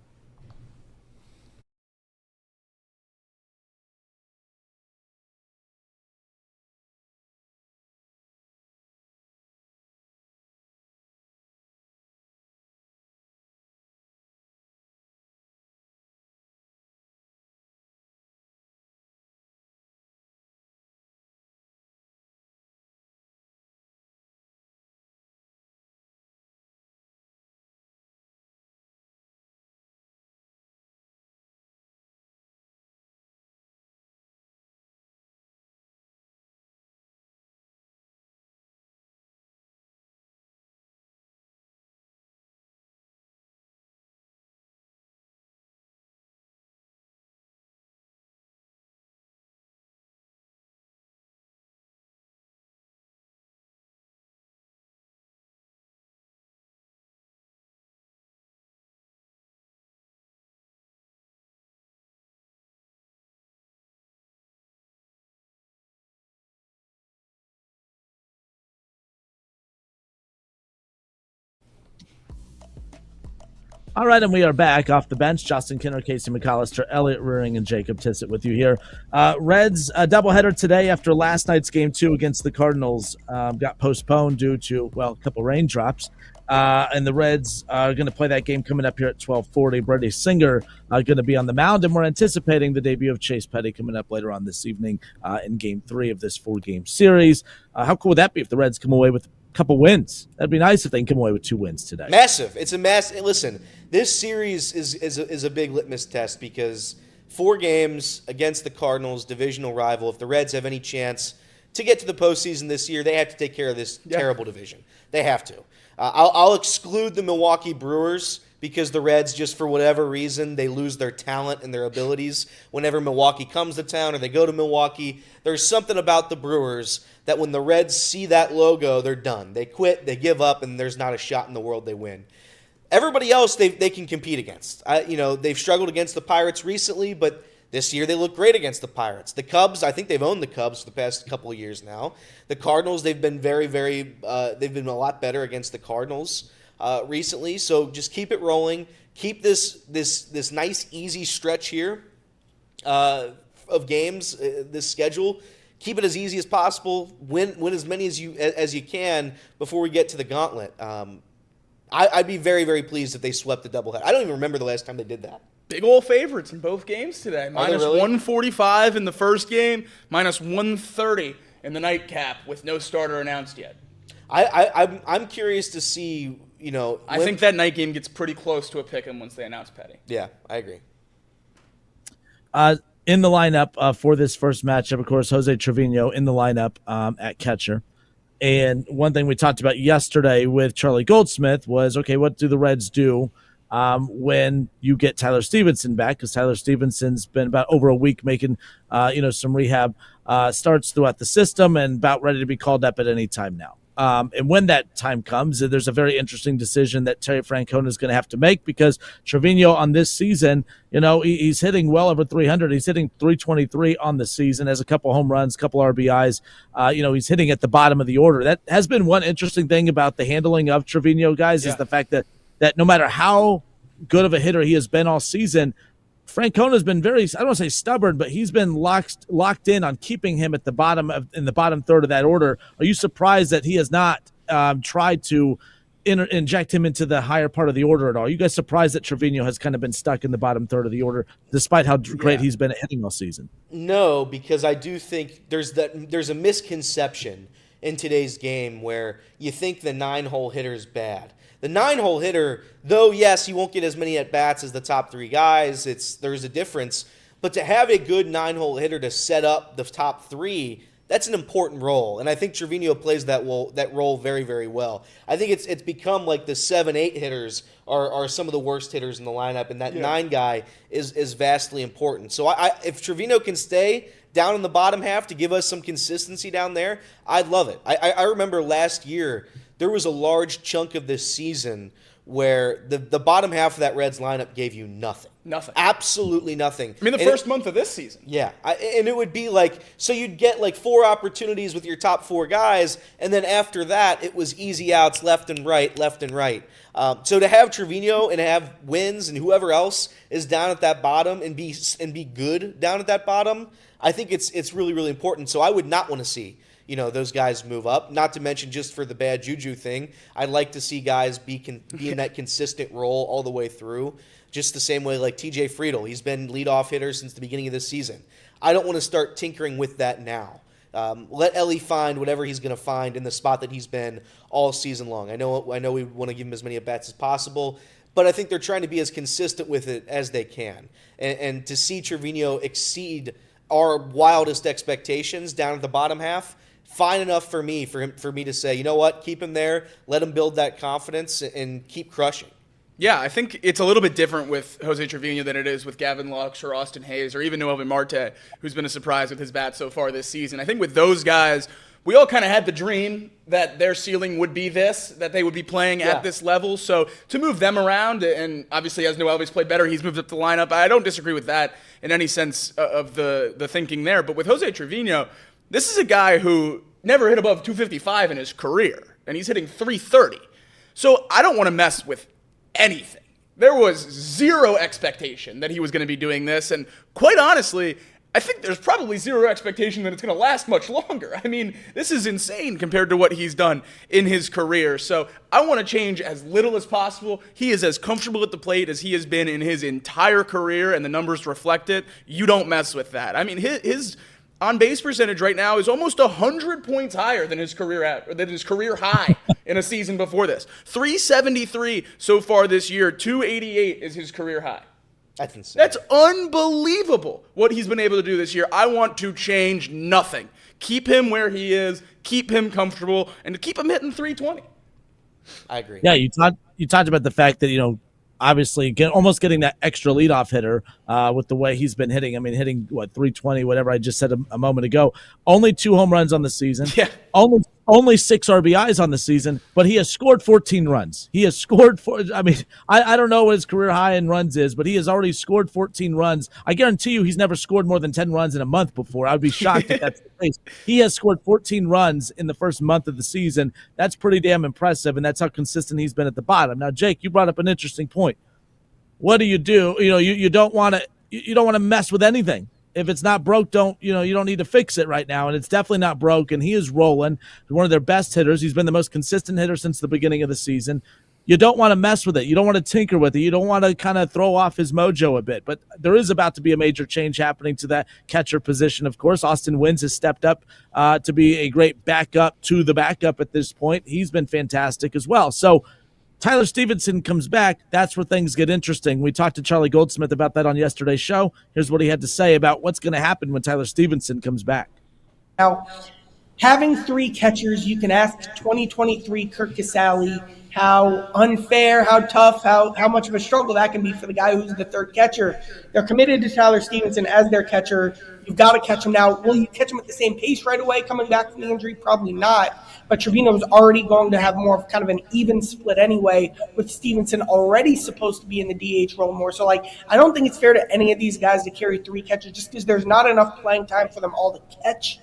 All right, and we are back off the bench. Justin Kinner, Casey McAllister, Elliot Rearing, and Jacob Tissett with you here. Reds doubleheader today after last night's game 2 against the Cardinals got postponed due to, a couple raindrops. And the Reds are going to play that game coming up here at 12:40. Brady Singer going to be on the mound, and we're anticipating the debut of Chase Petty coming up later on this evening in Game 3 of this 4-game series. How cool would that be if the Reds come away with couple wins? That'd be nice if they can come away with 2 wins today.
Massive. It's a massive. Listen, this series is a big litmus test because 4 games against the Cardinals, divisional rival. If the Reds have any chance to get to the postseason this year, they have to take care of this terrible division. They have to. I'll exclude the Milwaukee Brewers because the Reds, just for whatever reason, they lose their talent and their abilities whenever Milwaukee comes to town or they go to Milwaukee. There's something about the Brewers that when the Reds see that logo, they're done. They quit, they give up, and there's not a shot in the world they win. Everybody else they can compete against. They've struggled against the Pirates recently, but this year they look great against the Pirates. The Cubs, I think they've owned the Cubs for the past couple of years now. The Cardinals, they've been they've been a lot better against the Cardinals recently. So just keep it rolling. Keep this nice easy stretch here of games, this schedule. Keep it as easy as possible. Win as many as you can before we get to the gauntlet. I'd be very, very pleased if they swept the doubleheader. I don't even remember the last time they did that.
Big old favorites in both games today. Minus
really?
145 in the first game, minus 130 in the nightcap with no starter announced yet.
I'm curious to see,
I think that night game gets pretty close to a pick'em once they announce Petty.
Yeah, I agree.
In the lineup for this first matchup, of course, Jose Trevino in the lineup at catcher. And one thing we talked about yesterday with Charlie Goldschmidt was, okay, what do the Reds do when you get Tyler Stephenson back? Because Tyler Stephenson's been about over a week making, some rehab starts throughout the system and about ready to be called up at any time now. And when that time comes, there's a very interesting decision that Terry Francona is going to have to make, because Trevino on this season, he's hitting well over 300. He's hitting 323 on the season, has a couple home runs, couple RBIs. He's hitting at the bottom of the order. That has been one interesting thing about the handling of Trevino, guys, is the fact that no matter how good of a hitter he has been all season, Francona's been very, I don't want to say stubborn, but he's been locked in on keeping him at the bottom in the bottom third of that order. Are you surprised that he has not tried to inject him into the higher part of the order at all? Are you guys surprised that Trevino has kind of been stuck in the bottom third of the order, despite how great he's been at hitting all season?
No, because I do think there's a misconception in today's game where you think the 9-hole hitter is bad. The 9-hole hitter, though, yes, he won't get as many at-bats as the top 3 guys. There's a difference. But to have a good 9-hole hitter to set up the top 3, that's an important role. And I think Trevino plays that role very, very well. I think it's become like the 7-8 hitters are some of the worst hitters in the lineup, and that 9 guy is vastly important. So if Trevino can stay down in the bottom half to give us some consistency down there, I'd love it. I remember last year there was a large chunk of this season where the bottom half of that Reds lineup gave you nothing.
Nothing.
Absolutely nothing.
I mean, the first month of this season.
Yeah. And it would be like, so you'd get like 4 opportunities with your top 4 guys, and then after that, it was easy outs left and right. So to have Trevino and have Wins and whoever else is down at that bottom and be good down at that bottom, I think it's really, really important. So I would not want to see those guys move up. Not to mention, just for the bad juju thing, I'd like to see guys be in that consistent role all the way through. Just the same way like TJ Friedl. He's been leadoff hitter since the beginning of this season. I don't want to start tinkering with that now. Let Elly find whatever he's going to find in the spot that he's been all season long. I know we want to give him as many at-bats as possible, but I think they're trying to be as consistent with it as they can. And to see Trevino exceed our wildest expectations down at the bottom half, fine enough for me to say, you know what, keep him there, let him build that confidence, and keep crushing.
Yeah, I think it's a little bit different with Jose Trevino than it is with Gavin Lux or Austin Hayes or even Noelvin Marte, who's been a surprise with his bat so far this season. I think with those guys, we all kind of had the dream that their ceiling would be that they would be playing at this level. So to move them around, and obviously as Noelvi's played better, he's moved up the lineup. I don't disagree with that in any sense of the thinking there. But with Jose Trevino, this is a guy who never hit above 255 in his career, and he's hitting 330. So I don't want to mess with anything. There was zero expectation that he was going to be doing this, and quite honestly, I think there's probably zero expectation that it's going to last much longer. I mean, this is insane compared to what he's done in his career. So I want to change as little as possible. He is as comfortable at the plate as he has been in his entire career, and the numbers reflect it. You don't mess with that. I mean, his on-base percentage right now is almost 100 points higher than his career high in a season before this. 373 so far this year. 288 is his career high.
That's insane.
That's unbelievable what he's been able to do this year. I want to change nothing. Keep him where he is, keep him comfortable, and keep him hitting 320.
I agree.
Yeah, you talked about the fact that, obviously almost getting that extra leadoff hitter with the way he's been hitting. I mean, hitting 320, whatever I just said a moment ago. Only 2 home runs on the season.
Yeah.
Only 6 RBIs on the season, but he has scored 14 runs. He has scored I don't know what his career high in runs is, but he has already scored 14 runs. I guarantee you he's never scored more than 10 runs in a month before. I would be shocked if that's the case. He has scored 14 runs in the first month of the season. That's pretty damn impressive, and that's how consistent he's been at the bottom. Now, Jake, you brought up an interesting point. What do? You don't want to mess with anything. If it's not broke, you don't need to fix it right now. And it's definitely not broke. And he is rolling. One of their best hitters. He's been the most consistent hitter since the beginning of the season. You don't want to mess with it. You don't want to tinker with it. You don't want to kind of throw off his mojo a bit. But there is about to be a major change happening to that catcher position. Of course, Austin Wins has stepped up to be a great backup to the backup at this point. He's been fantastic as well. So Tyler Stephenson comes back. That's where things get interesting. We talked to Charlie Goldschmidt about that on yesterday's show. Here's what he had to say about what's going to happen when Tyler Stephenson comes back.
Now, having three catchers, you can ask 2023 Kirk Casale how unfair, how tough, how much of a struggle that can be for the guy who's the third catcher. They're committed to Tyler Stephenson as their catcher. You've got to catch him now. Will you catch him at the same pace right away coming back from the injury? Probably not. But Trevino is already going to have more of kind of an even split anyway, with Stephenson already supposed to be in the DH role more. So, I don't think it's fair to any of these guys to carry three catchers just because there's not enough playing time for them all to catch.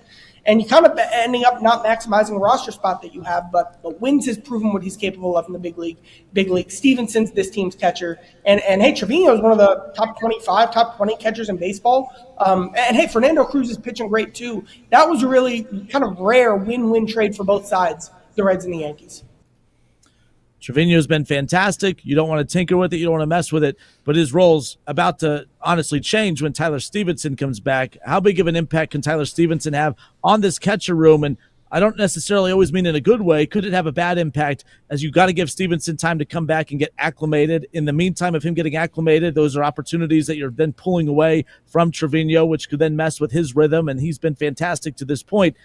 And you kind of ending up not maximizing the roster spot that you have, but Wins has proven what he's capable of in the big league. Stevenson's this team's catcher. And hey, Trevino is one of the top 25, top 20 catchers in baseball. And hey, Fernando Cruz is pitching great too. That was a really kind of rare win-win trade for both sides, the Reds and the Yankees.
Trevino's been fantastic. You don't want to tinker with it. You don't want to mess with it. But his role's about to honestly change when Tyler Stephenson comes back. How big of an impact can Tyler Stephenson have on this catcher room? And I don't necessarily always mean in a good way. Could it have a bad impact, as you got to give Stephenson time to come back and get acclimated? In the meantime of him getting acclimated, those are opportunities that you're then pulling away from Trevino, which could then mess with his rhythm. And he's been fantastic to this point.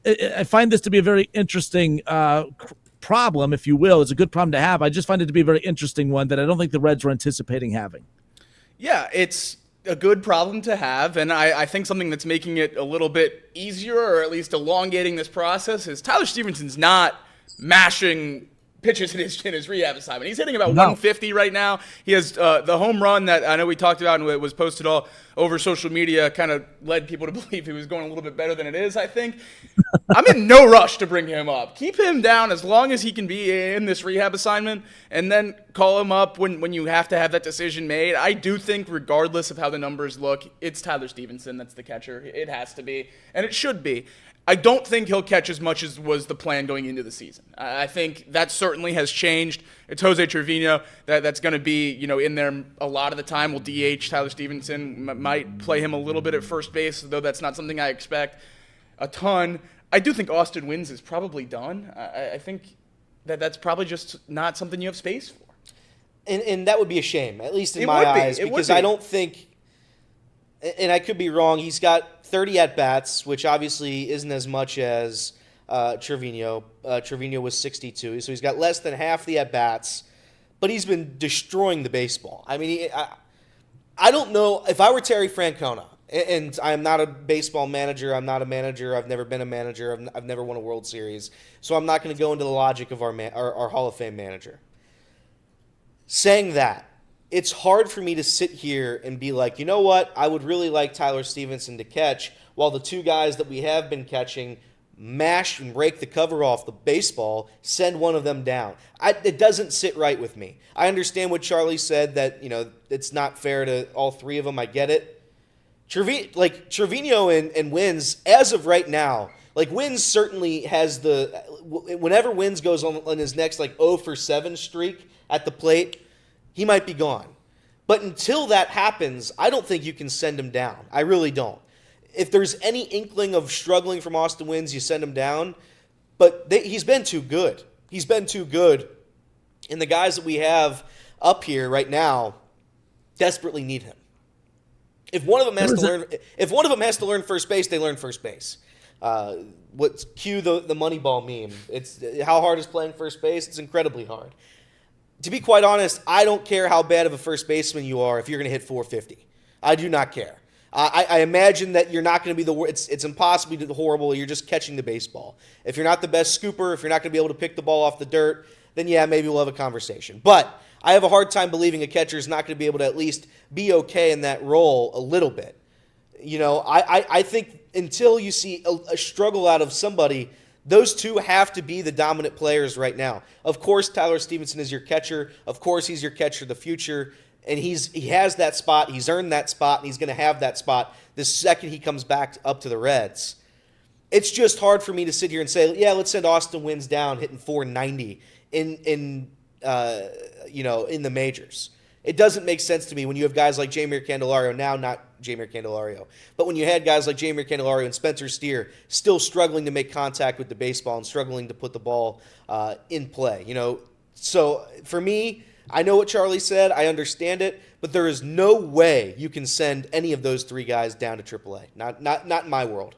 I find this to be a very interesting problem, if you will. It's a good problem to have. I just find it to be a very interesting one that I don't think the Reds were anticipating having.
Yeah, it's a good problem to have, and I think something that's making it a little bit easier, or at least elongating this process, is Tyler Stephenson's not mashing pitches in his rehab assignment. He's hitting about 150 right now. He has the home run that I know we talked about and it was posted all over social media, kind of led people to believe he was going a little bit better than it is, I think. I'm in no rush to bring him up. Keep him down as long as he can be in this rehab assignment, and then call him up when you have to have that decision made. I do think, regardless of how the numbers look, it's Tyler Stephenson that's the catcher. It has to be, and it should be. I don't think he'll catch as much as was the plan going into the season. I think that certainly has changed. It's Jose Trevino that's going to be, in there a lot of the time. Will DH Tyler Stephenson, might play him a little bit at first base, though that's not something I expect a ton. I do think Austin Wins is probably done. I think that's probably just not something you have space for.
And that would be a shame, at least in my eyes, because I don't think, and I could be wrong, he's got 30 at-bats, which obviously isn't as much as Trevino. Trevino was 62, so he's got less than half the at-bats, but he's been destroying the baseball. I mean, I don't know, if I were Terry Francona, and I'm not a baseball manager, I'm not a manager, I've never been a manager, I've never won a World Series, so I'm not going to go into the logic of our Hall of Fame manager. Saying that, it's hard for me to sit here and be like, you know what, I would really like Tyler Stephenson to catch, while the two guys that we have been catching mash and break the cover off the baseball, send one of them down. It doesn't sit right with me. I understand what Charlie said, that it's not fair to all three of them. I get it. Trevino and Wins, as of right now, Wins certainly has whenever Wins goes on his next 0 for 7 streak at the plate, he might be gone. But until that happens, I don't think you can send him down. I really don't. If there's any inkling of struggling from Austin Wins, you send him down. But he's been too good. He's been too good. And the guys that we have up here right now desperately need him. If one of them has to learn first base, they learn first base. Cue the Moneyball meme. It's how hard is playing first base? It's incredibly hard. To be quite honest, I don't care how bad of a first baseman you are if you're going to hit 450. I do not care. I imagine that you're not going to be it's impossible to be horrible. You're just catching the baseball. If you're not the best scooper, if you're not going to be able to pick the ball off the dirt, then yeah, maybe we'll have a conversation. But I have a hard time believing a catcher is not going to be able to at least be okay in that role a little bit. I think until you see a struggle out of somebody, those two have to be the dominant players right now. Of course, Tyler Stephenson is your catcher. Of course, he's your catcher of the future. And he has that spot. He's earned that spot, and he's going to have that spot the second he comes back up to the Reds. It's just hard for me to sit here and say, yeah, let's send Austin Wins down hitting 490 in the majors. It doesn't make sense to me when you have guys like Jeimer Candelario, now not Jeimer Candelario, but when you had guys like Jeimer Candelario and Spencer Steer still struggling to make contact with the baseball and struggling to put the ball in play. So for me, I know what Charlie said. I understand it, but there is no way you can send any of those three guys down to AAA. Not in my world.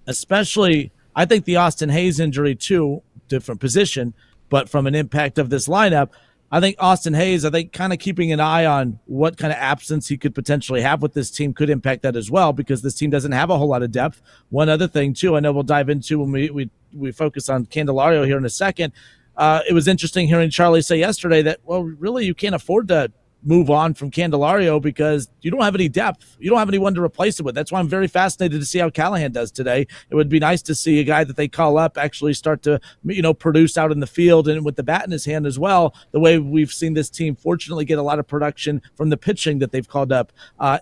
Especially I think the Austin Hayes injury too, different position, but from an impact of this lineup, I think Austin Hayes, kind of keeping an eye on what kind of absence he could potentially have with this team could impact that as well, because this team doesn't have a whole lot of depth. One other thing too, I know we'll dive into when we focus on Candelario here in a second. It was interesting hearing Charlie say yesterday that, well, really you can't afford to move on from Candelario because you don't have any depth. You don't have anyone to replace it with. That's why I'm very fascinated to see how Callihan does today. It would be nice to see a guy that they call up actually start to, produce out in the field and with the bat in his hand as well, the way we've seen this team fortunately get a lot of production from the pitching that they've called up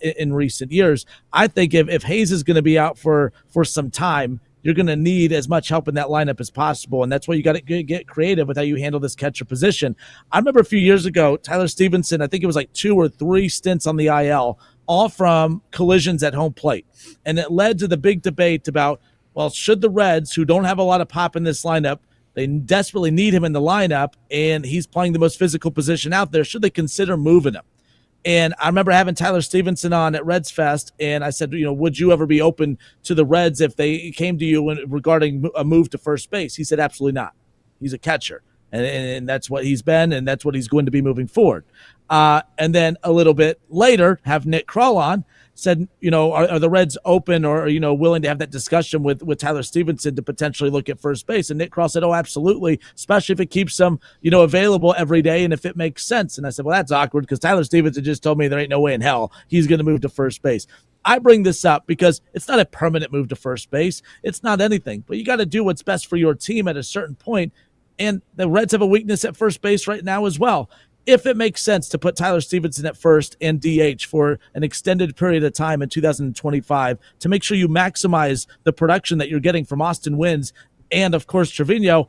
in recent years. I think if Hayes is going to be out for some time, you're going to need as much help in that lineup as possible, and that's why you got to get creative with how you handle this catcher position. I remember a few years ago, Tyler Stephenson, I think it was like 2 or 3 stints on the IL, all from collisions at home plate. And it led to the big debate about, well, should the Reds, who don't have a lot of pop in this lineup, they desperately need him in the lineup, and he's playing the most physical position out there, should they consider moving him? And I remember having Tyler Stephenson on at Reds Fest, and I said, would you ever be open to the Reds if they came to you regarding a move to first base? He said, absolutely not. He's a catcher, and that's what he's been, and that's what he's going to be moving forward. And then a little bit later, have Nick Kroll on, said, are the Reds open or, willing to have that discussion with Tyler Stephenson to potentially look at first base? And Nick Kroll said, oh, absolutely, especially if it keeps them, available every day and if it makes sense. And I said, well, that's awkward because Tyler Stephenson just told me there ain't no way in hell he's going to move to first base. I bring this up because it's not a permanent move to first base. It's not anything, but you got to do what's best for your team at a certain point. And the Reds have a weakness at first base right now as well. If it makes sense to put Tyler Stephenson at first and DH for an extended period of time in 2025 to make sure you maximize the production that you're getting from Austin Wynns and, of course, Trevino,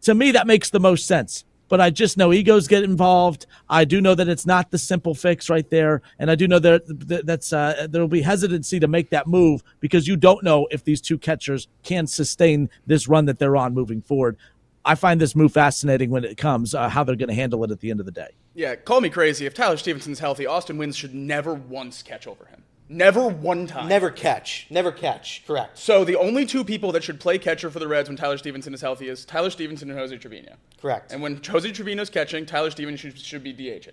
to me, that makes the most sense. But I just know egos get involved. I do know that it's not the simple fix right there. And I do know that there will be hesitancy to make that move because you don't know if these two catchers can sustain this run that they're on moving forward. I find this move fascinating when it comes, how they're going to handle it at the end of the day.
Yeah, call me crazy. If Tyler Stephenson's healthy, Austin Wynns should never once catch over him. Never one time.
Never catch. Correct.
So the only 2 people that should play catcher for the Reds when Tyler Stephenson is healthy is Tyler Stephenson and Jose Trevino.
Correct.
And when Jose Trevino's catching, Tyler Stephenson should be DHing.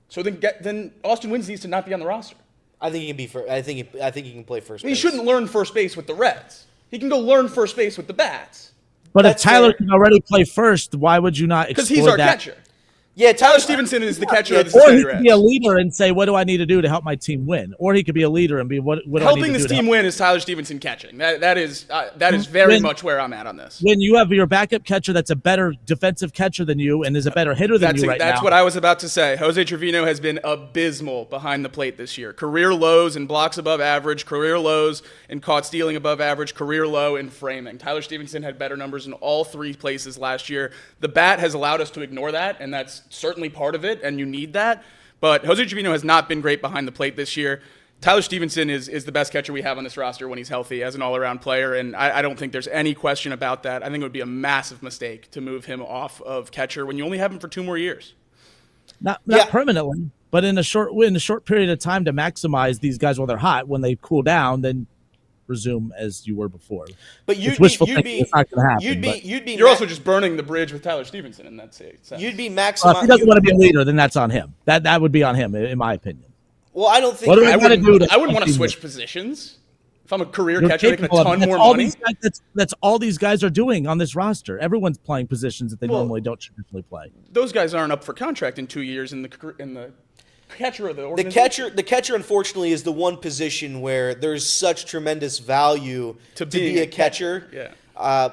So then Austin Wynns needs to not be on the roster.
I think he can be. I think he can play first base.
He shouldn't learn first base with the Reds. He can go learn first base with the Bats.
But if Tyler can already play first, why would you not explore that?
Because he's our catcher.
Yeah,
Tyler Stephenson is the catcher of the
Cincinnati
Cincinnati
Reds. Or he
Reds.
could be a leader and say, what do I need to do to help my team win? Or he could be a leader and be, what do I need to do?
Helping this team win is Tyler Stephenson catching. That is very much where I'm at on this.
When you have your backup catcher that's a better defensive catcher than you and is a better hitter than you right now.
That's what I was about to say. Jose Trevino has been abysmal behind the plate this year. Career lows in blocks above average, career lows in caught stealing above average, career low in framing. Tyler Stephenson had better numbers in all 3 places last year. The bat has allowed us to ignore that, and that's certainly part of it, and you need that. But Jose Trevino has not been great behind the plate this year. Tyler Stephenson is the best catcher we have on this roster when he's healthy as an all-around player, and I don't think there's any question about that. I think it would be a massive mistake to move him off of catcher when you only have him for 2 more years.
Not permanently, but in a short period of time to maximize these guys while they're hot. When they cool down, then resume as you were before.
But you're
also
just burning the bridge with Tyler Stephenson in that sense.
You'd be maximizing.
If he doesn't want to be a leader, then that's on him. That would be on him, in my opinion.
Well, I don't think.
I wouldn't want to switch positions. If I'm a career catcher making a ton more money.
That's all these guys are doing on this roster. Everyone's playing positions that they normally don't traditionally play.
Those guys aren't up for contract in 2 years in the catcher of the organization.
The catcher, unfortunately, is the one position where there's such tremendous value to be a catcher.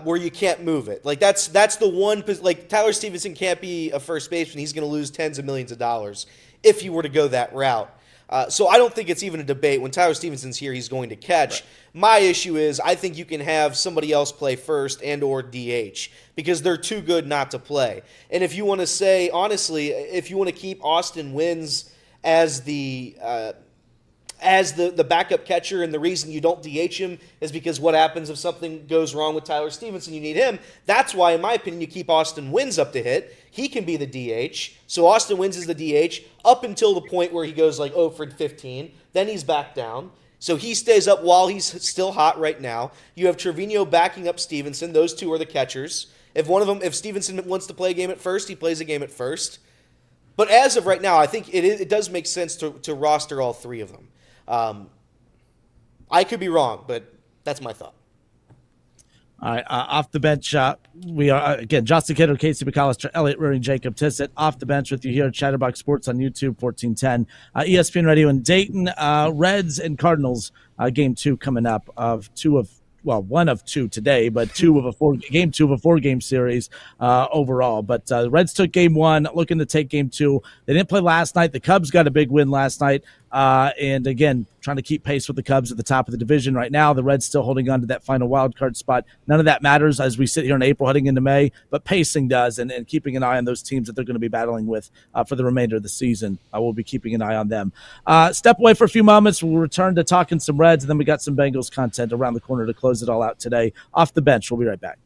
Where you can't move it. Like that's the one. Like Tyler Stephenson can't be a first baseman. He's going to lose tens of millions of dollars if he were to go that route. So I don't think it's even a debate. When Tyler Stephenson's here, he's going to catch. Right. My issue is I think you can have somebody else play first and or DH because they're too good not to play. And if you want to say honestly, if you want to keep Austin Wynns as the backup catcher, and the reason you don't DH him is because what happens if something goes wrong with Tyler Stephenson? You need him. That's why, in my opinion, you keep Austin Wynns up to hit. He can be the DH. So Austin Wynns is the DH up until the point where he goes like 0 for 15. Then he's back down. So he stays up while he's still hot right now. You have Trevino backing up Stephenson. Those two are the catchers. If Stephenson wants to play a game at first, he plays a game at first. But as of right now, I think it does make sense to roster all three of them. I could be wrong, but that's my thought.
All right, off the bench, we are, again, Justin Kidder, Casey McAllister, Elliot Ruring, Jacob Tissett. Off the bench with you here at Chatterbox Sports on YouTube, 1410. ESPN Radio in Dayton. Reds and Cardinals, game 2 coming up of one of two today, but game 2 of a 4-game series overall. But the Reds took game 1, looking to take game 2. They didn't play last night. The Cubs got a big win last night. And again, trying to keep pace with the Cubs at the top of the division right now. The Reds still holding on to that final wild card spot. None of that matters as we sit here in April heading into May, but pacing does, and keeping an eye on those teams that they're going to be battling with for the remainder of the season. We'll be keeping an eye on them. Step away for a few moments. We'll return to talking some Reds, and then we got some Bengals content around the corner to close it all out today. Off the bench. We'll be right back.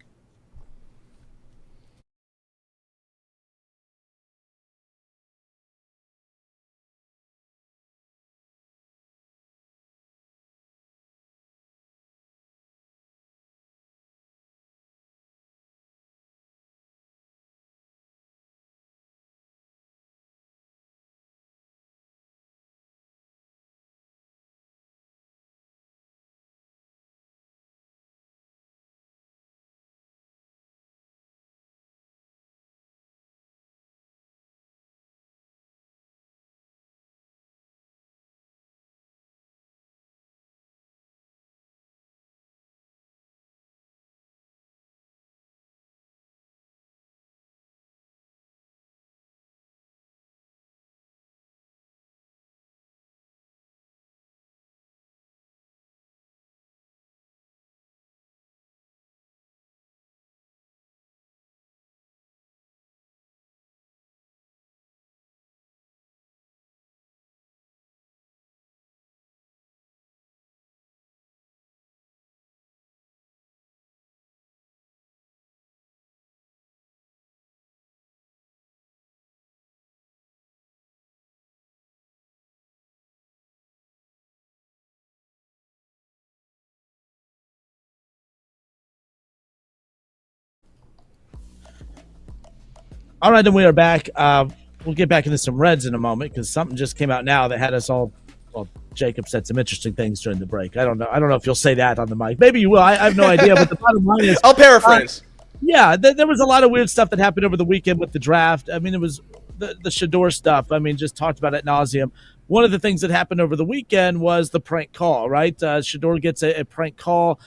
All right, and we are back. We'll get back into some Reds in a moment because something just came out now that had us all. Well, Jacob said some interesting things during the break. I don't know if you'll say that on the mic. Maybe you will. I have no idea. But the bottom line is,
I'll paraphrase.
Yeah, there was a lot of weird stuff that happened over the weekend with the draft. I mean, it was the Shador stuff. I mean, just talked about ad nauseum. One of the things that happened over the weekend was the prank call, right? Shador gets a prank call.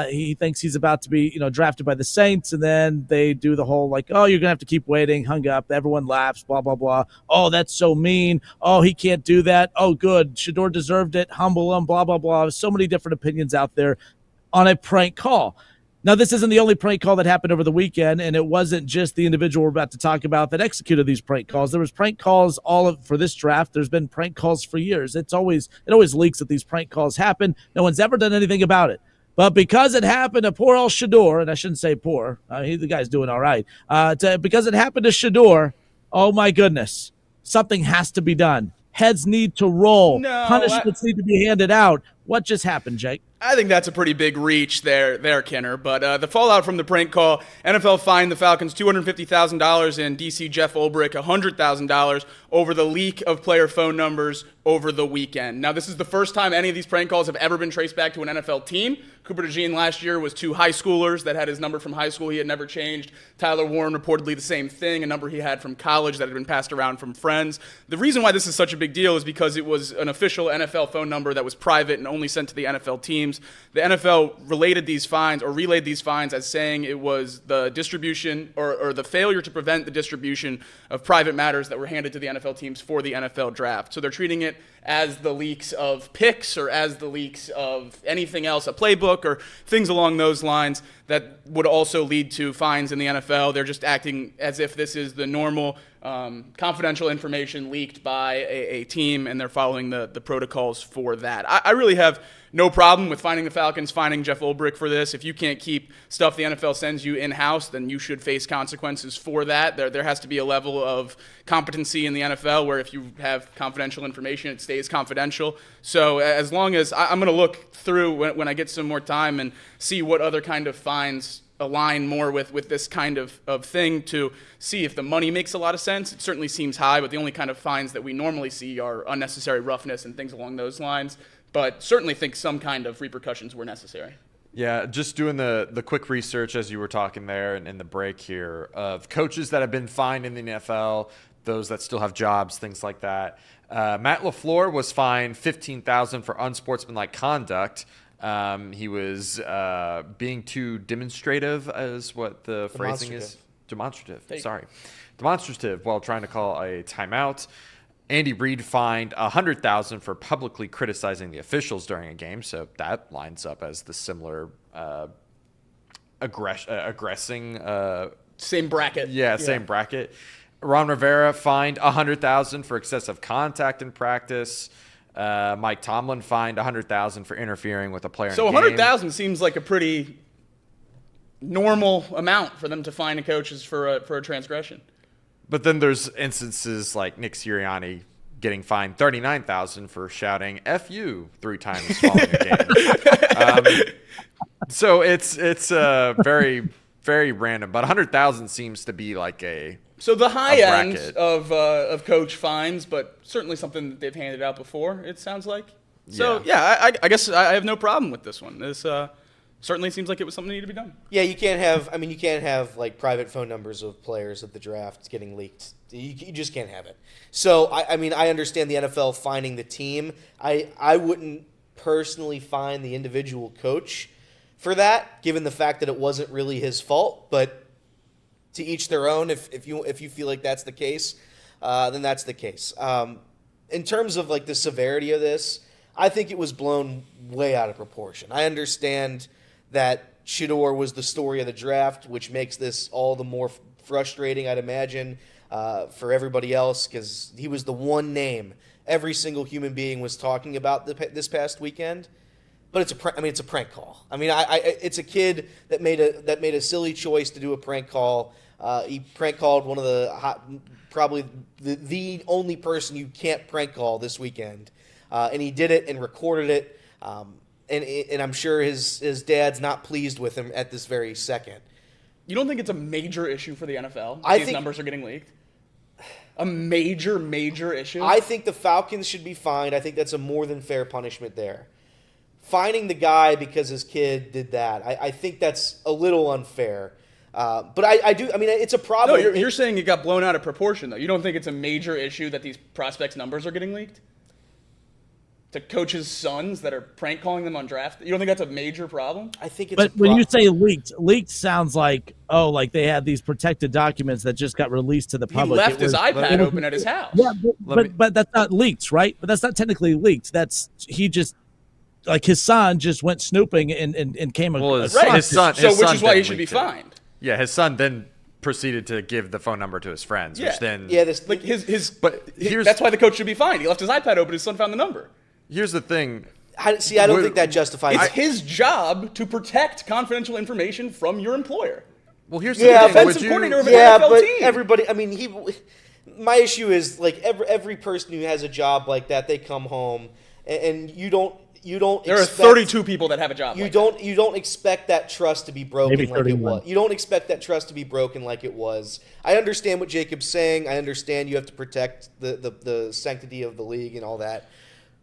He thinks he's about to be, drafted by the Saints, and then they do the whole oh, you're gonna have to keep waiting. Hung up. Everyone laughs. Blah blah blah. Oh, that's so mean. Oh, he can't do that. Oh, good. Shador deserved it. Humble him. Blah blah blah. So many different opinions out there on a prank call. Now, this isn't the only prank call that happened over the weekend, and it wasn't just the individual we're about to talk about that executed these prank calls. There was prank calls for this draft. There's been prank calls for years. It always leaks that these prank calls happen. No one's ever done anything about it. But because it happened to poor old Shador, and I shouldn't say poor, the guy's doing all right. Because it happened to Shador, oh my goodness, something has to be done. Heads need to roll.
No,
punishments need to be handed out. What just happened, Jake?
I think that's a pretty big reach there, Kenner. But the fallout from the prank call, NFL fined the Falcons $250,000 and DC Jeff Ulbrich $100,000 over the leak of player phone numbers over the weekend. Now, this is the first time any of these prank calls have ever been traced back to an NFL team. Cooper DeJean last year was 2 high schoolers that had his number from high school he had never changed. Tyler Warren reportedly the same thing, a number he had from college that had been passed around from friends. The reason why this is such a big deal is because it was an official NFL phone number that was private and only sent to the NFL teams. The NFL relayed these fines as saying it was the distribution or the failure to prevent the distribution of private matters that were handed to the NFL teams for the NFL draft. So they're treating it as the leaks of picks or as the leaks of anything else, a playbook or things along those lines that would also lead to fines in the NFL. They're just acting as if this is the normal confidential information leaked by a team, and they're following the protocols for that. I really have no problem with finding the Falcons, finding Jeff Ulbrich for this. If you can't keep stuff the NFL sends you in-house, then you should face consequences for that. There has to be a level of competency in the NFL where if you have confidential information, it stays confidential. So as long as I'm going to look through when I get some more time and see what other kind of fines align more with this kind of thing to see if the money makes a lot of sense. It certainly seems high, but the only kind of fines that we normally see are unnecessary roughness and things along those lines. But certainly think some kind of repercussions were necessary.
Yeah, just doing the quick research as you were talking there and in the break here of coaches that have been fined in the NFL, those that still have jobs, things like that. Matt LaFleur was fined $15,000 for unsportsmanlike conduct. He was being too demonstrative, as what the phrasing is. Demonstrative. Demonstrative while trying to call a timeout. Andy Reid fined $100,000 for publicly criticizing the officials during a game, so that lines up as the similar aggressing.
Same bracket.
Yeah, same bracket. Ron Rivera fined $100,000 for excessive contact in practice. Mike Tomlin fined $100,000 for interfering with a player.
So
in a game.
$100,000 seems like a pretty normal amount for them to fine a coach for a transgression.
But then there's instances like Nick Sirianni getting fined $39,000 for shouting "F you" 3 times following a game. So it's very, very random. But $100,000 seems to be like a
So the high end
bracket.
of coach fines, but certainly something that they've handed out before, it sounds like. So, I guess I have no problem with this one. This certainly seems like it was something that needed to be done.
Yeah, you can't have like private phone numbers of players at the draft getting leaked. You just can't have it. So I understand the NFL fining the team. I wouldn't personally fine the individual coach for that, given the fact that it wasn't really his fault. But to each their own. If you feel like that's the case, then that's the case. In terms of like the severity of this, I think it was blown way out of proportion. I understand that Shedeur was the story of the draft, which makes this all the more frustrating, I'd imagine, for everybody else, because he was the one name every single human being was talking about this past weekend. But it's a prank call. It's a kid that made a silly choice to do a prank call. He prank called one of probably the only person you can't prank call this weekend, and he did it and recorded it. And I'm sure his dad's not pleased with him at this very second.
You don't think it's a major issue for the NFL? These numbers are getting leaked? A major issue?
I think the Falcons should be fined. I think that's a more than fair punishment there. Fining the guy because his kid did that, I think that's a little unfair. But it's a problem.
No, you're saying it got blown out of proportion, though. You don't think it's a major issue that these prospects' numbers are getting leaked? To coaches' sons that are prank calling them on draft? You don't think that's a major problem?
I think it's.
But when you say leaked sounds like like they had these protected documents that just got released to the public.
He left his iPad open at his house.
Yeah, but that's not leaked, right? But that's not technically leaked. He just like his son just went snooping and came across
his son.
Which is why he should be fined.
Yeah, his son then proceeded to give the phone number to his friends, which then
that's why the coach should be fined. He left his iPad open. His son found the number.
Here's the thing.
I don't think that justifies.
It's his job to protect confidential information from your employer.
Well, here's the thing.
Offensive coordinator of an NFL team.
Everybody. My issue is like every person who has a job like that, they come home and you don't.
There are 32 people that have a job.
You don't expect that trust to be broken like it was. You don't expect that trust to be broken like it was. I understand what Jacob's saying. I understand you have to protect the sanctity of the league and all that.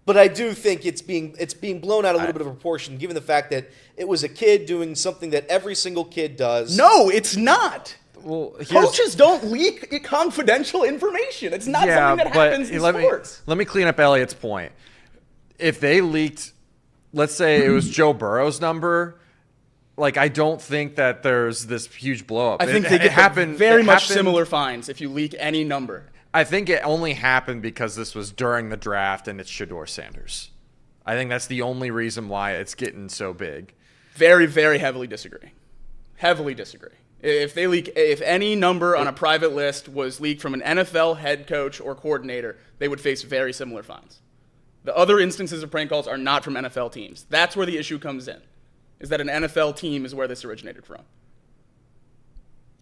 But I do think it's being blown out a little bit of proportion, given the fact that it was a kid doing something that every single kid does.
No, it's not.
Well,
coaches don't leak confidential information. It's not something that happens in sports.
Let me clean up Elliot's point. If they leaked, let's say it was Joe Burrow's number, like I don't think that there's this huge blow up.
I think they get very much similar fines if you leak any number.
I think it only happened because this was during the draft and it's Shedeur Sanders. I think that's the only reason why it's getting so big.
Very, very heavily disagree. Heavily disagree. If any number on a private list was leaked from an NFL head coach or coordinator, they would face very similar fines. The other instances of prank calls are not from NFL teams. That's where the issue comes in, is that an NFL team is where this originated from.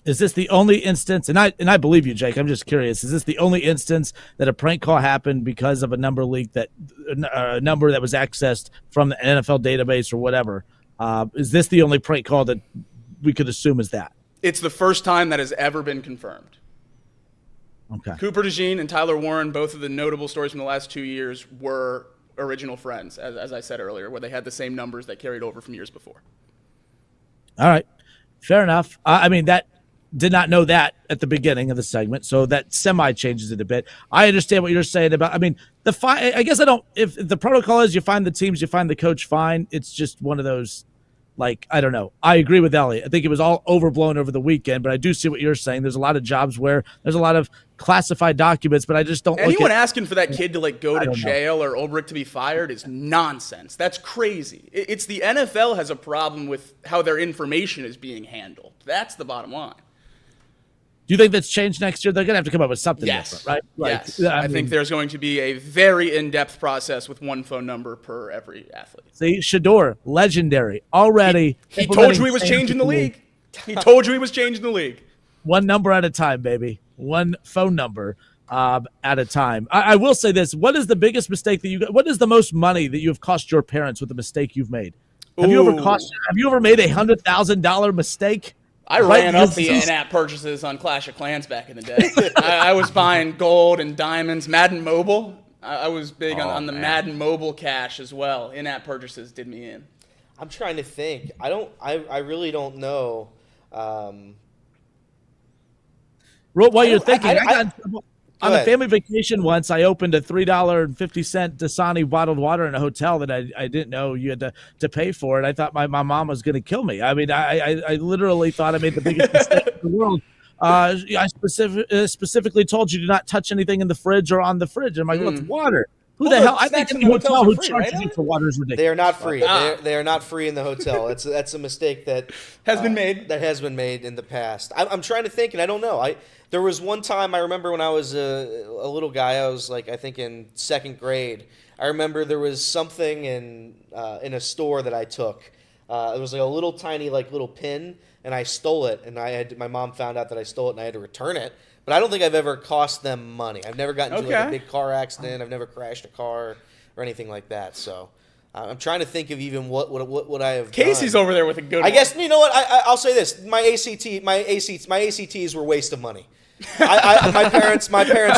Is this the only instance, and I believe you, Jake, I'm just curious, is this the only instance that a prank call happened because of a number leak, that a number that was accessed from the NFL database or whatever? Is this the only prank call that we could assume is that?
It's the first time that has ever been confirmed.
Okay.
Cooper DeJean and Tyler Warren, both of the notable stories from the last 2 years, were original friends, as I said earlier, where they had the same numbers that carried over from years before.
All right. Fair enough. I mean, that did not know that at the beginning of the segment, so that semi-changes it a bit. I understand what you're saying about, I mean, I guess I don't, if the protocol is you find the teams, you find the coach, fine. It's just one of those, like, I don't know. I agree with Elliot. I think it was all overblown over the weekend, but I do see what you're saying. There's a lot of jobs where there's a lot of classified documents, but I just don't
Anyone asking for that kid to go to jail or Ulbrich to be fired is nonsense. That's crazy. It's the NFL has a problem with how their information is being handled. That's the bottom line.
Do you think that's changed next year? They're going to have to come up with something
Yes.
different, right?
Yes. I think there's going to be a very in-depth process with one phone number per every athlete.
See, Shador, legendary. Already.
He told you he was changing the league. He told you he was changing the league.
One number at a time, baby. One phone number at a time. I will say this. What is the biggest mistake that you got? What is the most money that you have cost your parents with a mistake you've made? Have you ever made $100,000 mistake?
I ran up the in-app purchases on Clash of Clans back in the day. I was buying gold and diamonds. Madden Mobile. I was big on the Madden Mobile cash as well. In-app purchases did me in.
I'm trying to think. I really don't know.
While you're thinking, I got in trouble. On
ahead.
a family vacation once, I opened a $3.50 Dasani bottled water in a hotel that I didn't know you had to pay for it. I thought my mom was going to kill me. I mean, I literally thought I made the biggest mistake in the world. I specifically told you to not touch anything in the fridge or on the fridge. I'm like, well, it's water. Who the hell? I think in the hotel who charges you for water is ridiculous.
They are not free. They are not free in the hotel. That's a mistake that
has been made.
That has been made in the past. I'm trying to think, and I don't know. There was one time I remember when I was a little guy. I was I think in second grade. I remember there was something in a store that I took. It was a little tiny little pin, and I stole it. And my mom found out that I stole it, and I had to return it. But I don't think I've ever cost them money. I've never gotten into a big car accident. I've never crashed a car or anything like that. So I'm trying to think of even what I have.
Casey's
done.
over there with a good.
I guess you know what I'll say this: my ACTs were waste of money. My parents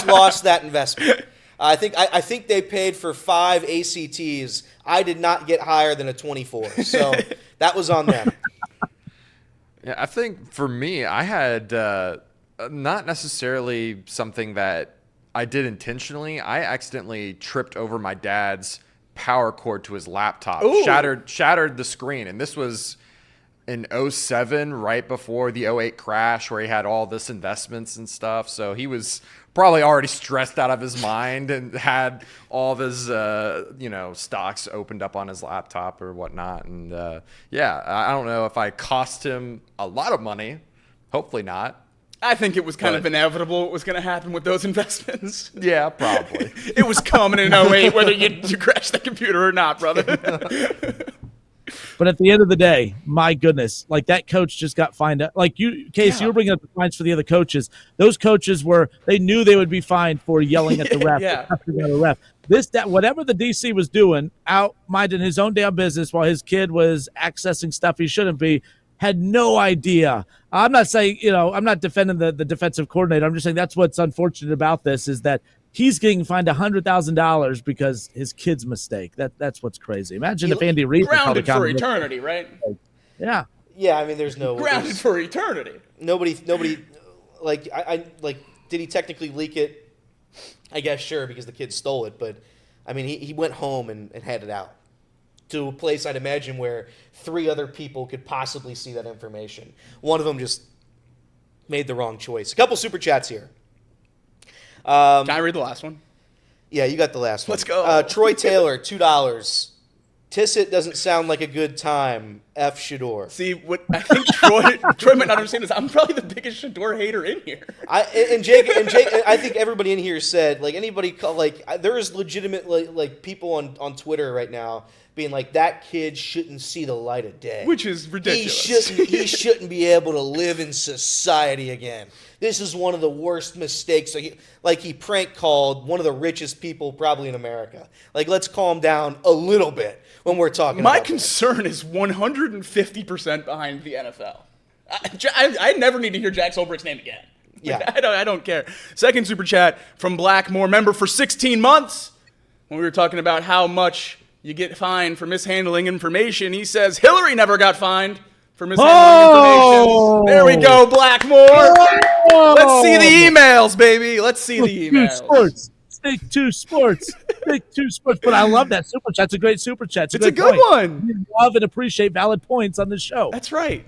lost that investment. I think they paid for 5 ACTs. I did not get higher than a 24, so that was on them.
Yeah, I think for me, I had not necessarily something that I did intentionally. I accidentally tripped over my dad's power cord to his laptop, shattered the screen, and this was in 2007, right before the 2008 crash, where he had all this investments and stuff. So he was probably already stressed out of his mind and had all of his, stocks opened up on his laptop or whatnot. And I don't know if I cost him a lot of money. Hopefully not.
I think it was kind of inevitable what was going to happen with those investments.
Yeah, probably.
It was coming in 2008, whether you crashed the computer or not, brother.
But at the end of the day, my goodness, that coach just got fined. Case, you were bringing up the fines for the other coaches. Those coaches they knew they would be fined for yelling at the ref. Whatever the DC was doing, out minding his own damn business while his kid was accessing stuff he shouldn't be, had no idea. I'm not saying, I'm not defending the defensive coordinator. I'm just saying that's what's unfortunate about this is that he's getting fined $100,000 because his kid's mistake. That's what's crazy. Imagine if Andy Reid
grounded for eternity, right?
Yeah.
Yeah, I mean, there's no
grounded for eternity.
Nobody. Did he technically leak it? I guess sure because the kid stole it, but I mean, he went home and had it out to a place I'd imagine where 3 other people could possibly see that information. One of them just made the wrong choice. A couple super chats here.
Can I read the last one?
Yeah, you got the last one.
Let's go.
Troy Taylor, $2. Tissot doesn't sound like a good time. F Shador.
See, what I think Troy might not understand is I'm probably the biggest Shador hater in here.
Jake, I think everybody in here said, like, anybody there is legitimate like people on Twitter right now being like, that kid shouldn't see the light of day,
Which is ridiculous.
He shouldn't be able to live in society again. This is one of the worst mistakes. He prank called one of the richest people probably in America. Like, let's calm down a little bit when we're talking.
My
about
concern is 150% behind the NFL. I never need to hear Jack Solbrick's name again.
Yeah.
I don't care. Second super chat from Blackmore, member for 16 months. When we were talking about how much you get fined for mishandling information, he says Hillary never got fined for mishandling information. There we go, Blackmore. Let's see the emails, baby. Let's see the emails.
Stick to sports. But I love that super chat. It's a great super chat.
It's a good one.
We love and appreciate valid points on the show.
That's right.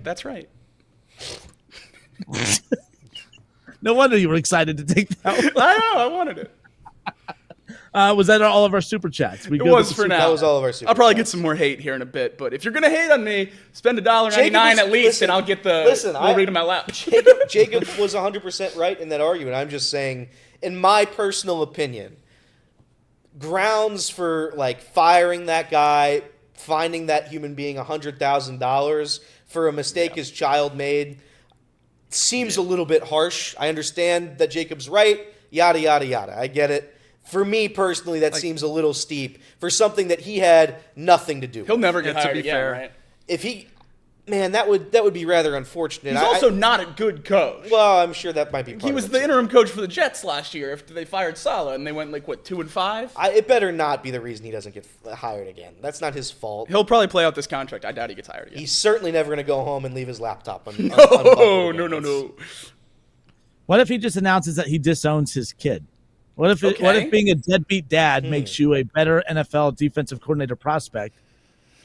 No wonder you were excited to take that one.
I know. I wanted it.
Was that all of our super chats?
It was for now.
That was all of our super
I'll probably
chats.
get some more hate here in a bit, but if you're gonna hate on me, spend $1.99 at least, and I'll get the. We'll read them out loud.
Jacob was 100% right in that argument. I'm just saying, in my personal opinion, grounds for firing that guy, finding that human being $100,000 for a mistake his child made seems a little bit harsh. I understand that Jacob's right. Yada yada yada. I get it. For me personally, that seems a little steep for something that he had nothing to do with.
He'll never get hired
to be
again,
fair.
right?
If he, that would be rather unfortunate.
He's also not a good coach.
Well, I'm sure that might be part
He
of
was
it,
the
too.
interim coach for the Jets last year after they fired Saleh, and they went 2-5.
It better not be the reason he doesn't get hired again. That's not his fault.
He'll probably play out this contract. I doubt he gets hired again.
He's certainly never going to go home and leave his laptop on.
No.
What if he just announces that he disowns his kid? What if being a deadbeat dad makes you a better NFL defensive coordinator prospect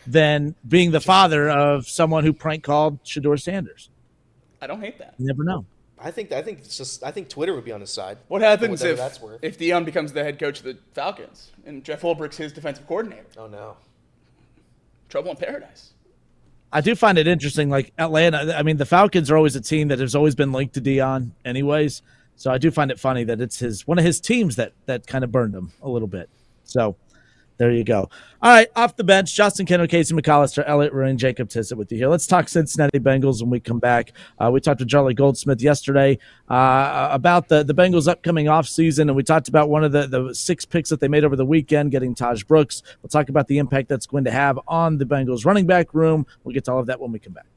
than being the father of someone who prank called Shador Sanders?
I don't hate that.
You never know.
I think Twitter would be on his side.
What happens
Whatever that's worth.
if Dion becomes the head coach of the Falcons and Jeff Ulbricht's his defensive coordinator?
Oh no.
Trouble in paradise.
I do find it interesting, like Atlanta. I mean, the Falcons are always a team that has always been linked to Dion anyways. So I do find it funny that it's one of his teams that kind of burned him a little bit. So there you go. All right, off the bench, Justin Kendall, Casey McAllister, Elliot Ruin, Jacob Tissett with you here. Let's talk Cincinnati Bengals when we come back. We talked to Charlie Goldschmidt yesterday about the Bengals' upcoming offseason, and we talked about one of the 6 picks that they made over the weekend, getting Taj Brooks. We'll talk about the impact that's going to have on the Bengals' running back room. We'll get to all of that when we come back.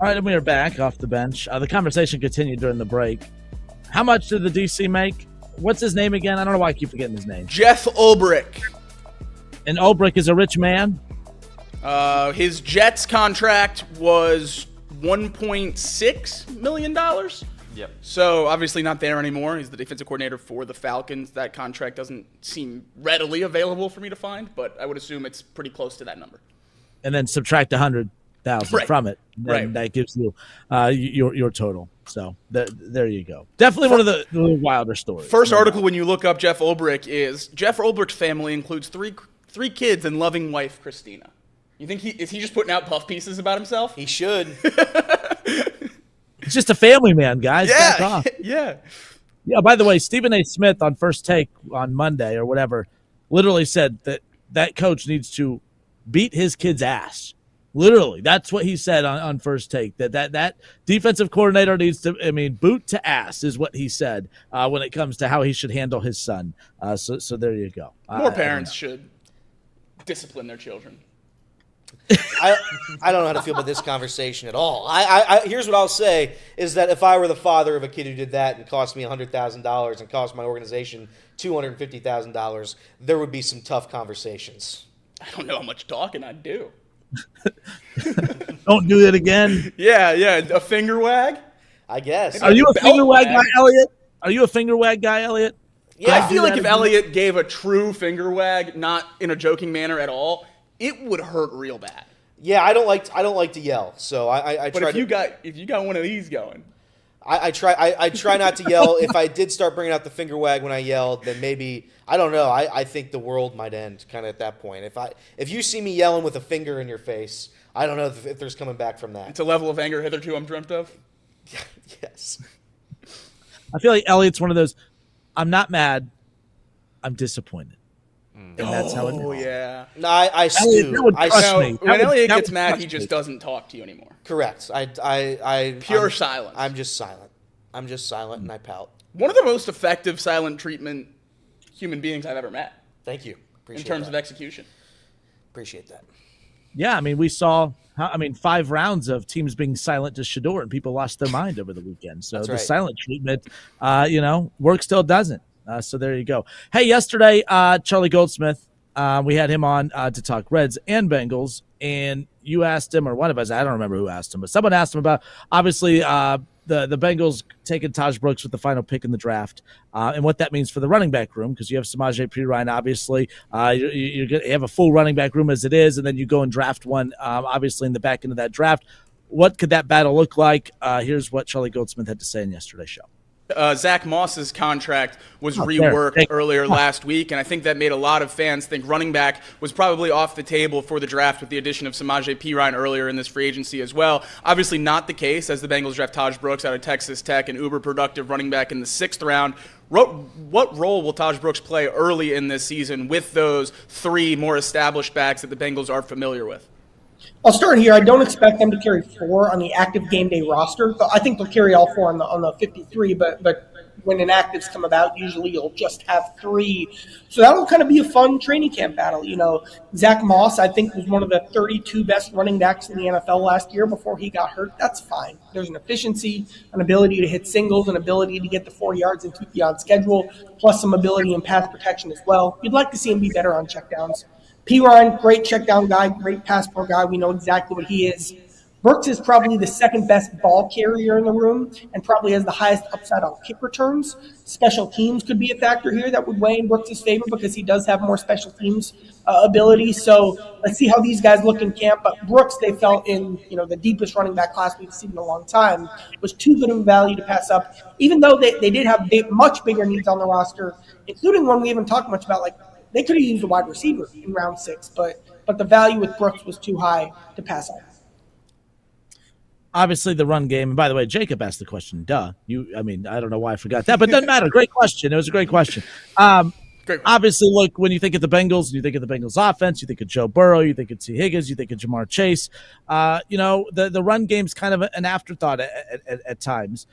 All right, and we are back off the bench. The conversation continued during the break. How much did the DC make? What's his name again? I don't know why I keep forgetting his name.
Jeff Ulbrich.
And Ulbrich is a rich man?
His Jets contract was $1.6 million.
Yep.
So obviously not there anymore. He's the defensive coordinator for the Falcons. That contract doesn't seem readily available for me to find, but I would assume it's pretty close to that number.
And then subtract 100,000 from it. And that gives you your total. So there you go. Definitely one of the wilder stories.
First article when you look up Jeff Ulbrich is Jeff Ulbrich's family includes three kids and loving wife Christina. You think is he just putting out puff pieces about himself?
He should.
It's just a family man, guys. Back off.
Yeah.
Yeah, by the way, Stephen A. Smith on First Take on Monday or whatever literally said that coach needs to beat his kid's ass. Literally, that's what he said on First Take. That defensive coordinator needs to, boot to ass is what he said when it comes to how he should handle his son. So there you go.
More parents should discipline their children.
I don't know how to feel about this conversation at all. I here's what I'll say is that if I were the father of a kid who did that and cost me $100,000 and cost my organization $250,000, there would be some tough conversations.
I don't know how much talking I'd do.
Don't do it again.
Yeah, a finger wag.
I guess.
Are you a finger wag guy, Elliot? Are you a finger wag guy, Elliot?
Yeah, I feel like if Elliot gave a true finger wag, not in a joking manner at all, it would hurt real bad.
Yeah, I don't like to yell, so I try.
But if you got one of these going,
I try not to yell. If I did start bringing out the finger wag when I yelled, then maybe I don't know. I think the world might end kind of at that point. If you see me yelling with a finger in your face, I don't know if there's coming back from that.
It's a level of anger hitherto undreamt of.
Yes.
I feel like Elliot's one of those. I'm not mad. I'm disappointed. And that's how it is.
Oh, yeah.
No, I stew.
Elliot,
when Elliot gets mad, he just doesn't talk to you anymore.
Correct. I'm
silence.
I'm just silent. And I pout.
One of the most effective silent treatment human beings I've ever met.
Thank you. Appreciate
in terms
that.
of execution.
Appreciate that.
Yeah, we saw 5 rounds of teams being silent to Shador, and people lost their mind over the weekend. So the silent treatment, works till it doesn't. So there you go. Hey, yesterday, Charlie Goldsmith, we had him on to talk Reds and Bengals, and you asked him, or one of us, I don't remember who asked him, but someone asked him about, obviously, the Bengals taking Taj Brooks with the final pick in the draft, and what that means for the running back room, because you have Samaje Perine, obviously. You have a full running back room as it is, and then you go and draft one, obviously, in the back end of that draft. What could that battle look like? Here's what Charlie Goldsmith had to say in yesterday's show.
Zach Moss's contract was reworked earlier last week, and I think that made a lot of fans think running back was probably off the table for the draft with the addition of Samaje Perine earlier in this free agency as well. Obviously not the case, as the Bengals draft Taj Brooks out of Texas Tech, an uber-productive running back in the 6th round. What role will Taj Brooks play early in this season with those 3 more established backs that the Bengals are familiar with?
I'll start here. I don't expect them to carry 4 on the active game day roster. I think they'll carry all 4 on the 53, but when inactives come about, usually you'll just have 3. So that'll kind of be a fun training camp battle. Zach Moss, I think, was one of the 32 best running backs in the NFL last year before he got hurt. That's fine. There's an efficiency, an ability to hit singles, an ability to get the 4 yards and keep you on schedule, plus some ability in pass protection as well. You'd like to see him be better on checkdowns. Perine, great check down guy, great pass pro guy. We know exactly what he is. Brooks is probably the 2nd best ball carrier in the room and probably has the highest upside on kick returns. Special teams could be a factor here that would weigh in Brooks' favor because he does have more special teams ability. So let's see how these guys look in camp. But Brooks, they felt in the deepest running back class we've seen in a long time, was too good of a value to pass up, even though they did have much bigger needs on the roster, including one we haven't talked much about, like they could have used a wide receiver in round 6, but the value with Brooks was too high to pass on.
Obviously, the run game. And by the way, Jacob asked the question. Duh. I don't know why I forgot that, but it doesn't matter. Great question. It was a great question. Obviously, look, when you think of the Bengals, you think of the Bengals offense, you think of Joe Burrow, you think of T. Higgins, you think of Jamar Chase. The run game's kind of an afterthought at times.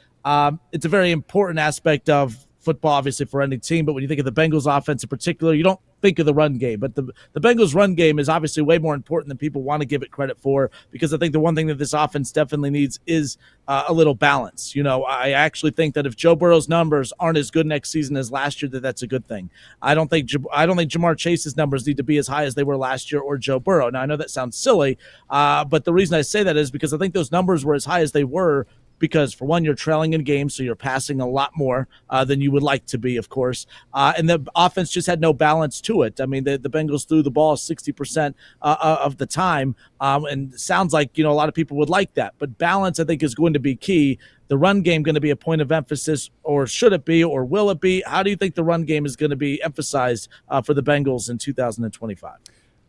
It's a very important aspect of football, obviously, for any team, but when you think of the Bengals offense in particular, you don't think of the run game. But the Bengals run game is obviously way more important than people want to give it credit for, because I think the one thing that this offense definitely needs is a little balance. I actually think that if Joe Burrow's numbers aren't as good next season as last year, that's a good thing. I don't think Jamar Chase's numbers need to be as high as they were last year, or Joe Burrow. Now, I know that sounds silly, but the reason I say that is because I think those numbers were as high as they were because, for one, you're trailing in games, so you're passing a lot more than you would like to be, of course. And the offense just had no balance to it. I mean, the Bengals threw the ball 60% of the time, and it sounds like, a lot of people would like that. But balance, I think, is going to be key. The run game going to be a point of emphasis, or should it be, or will it be? How do you think the run game is going to be emphasized for the Bengals in 2025?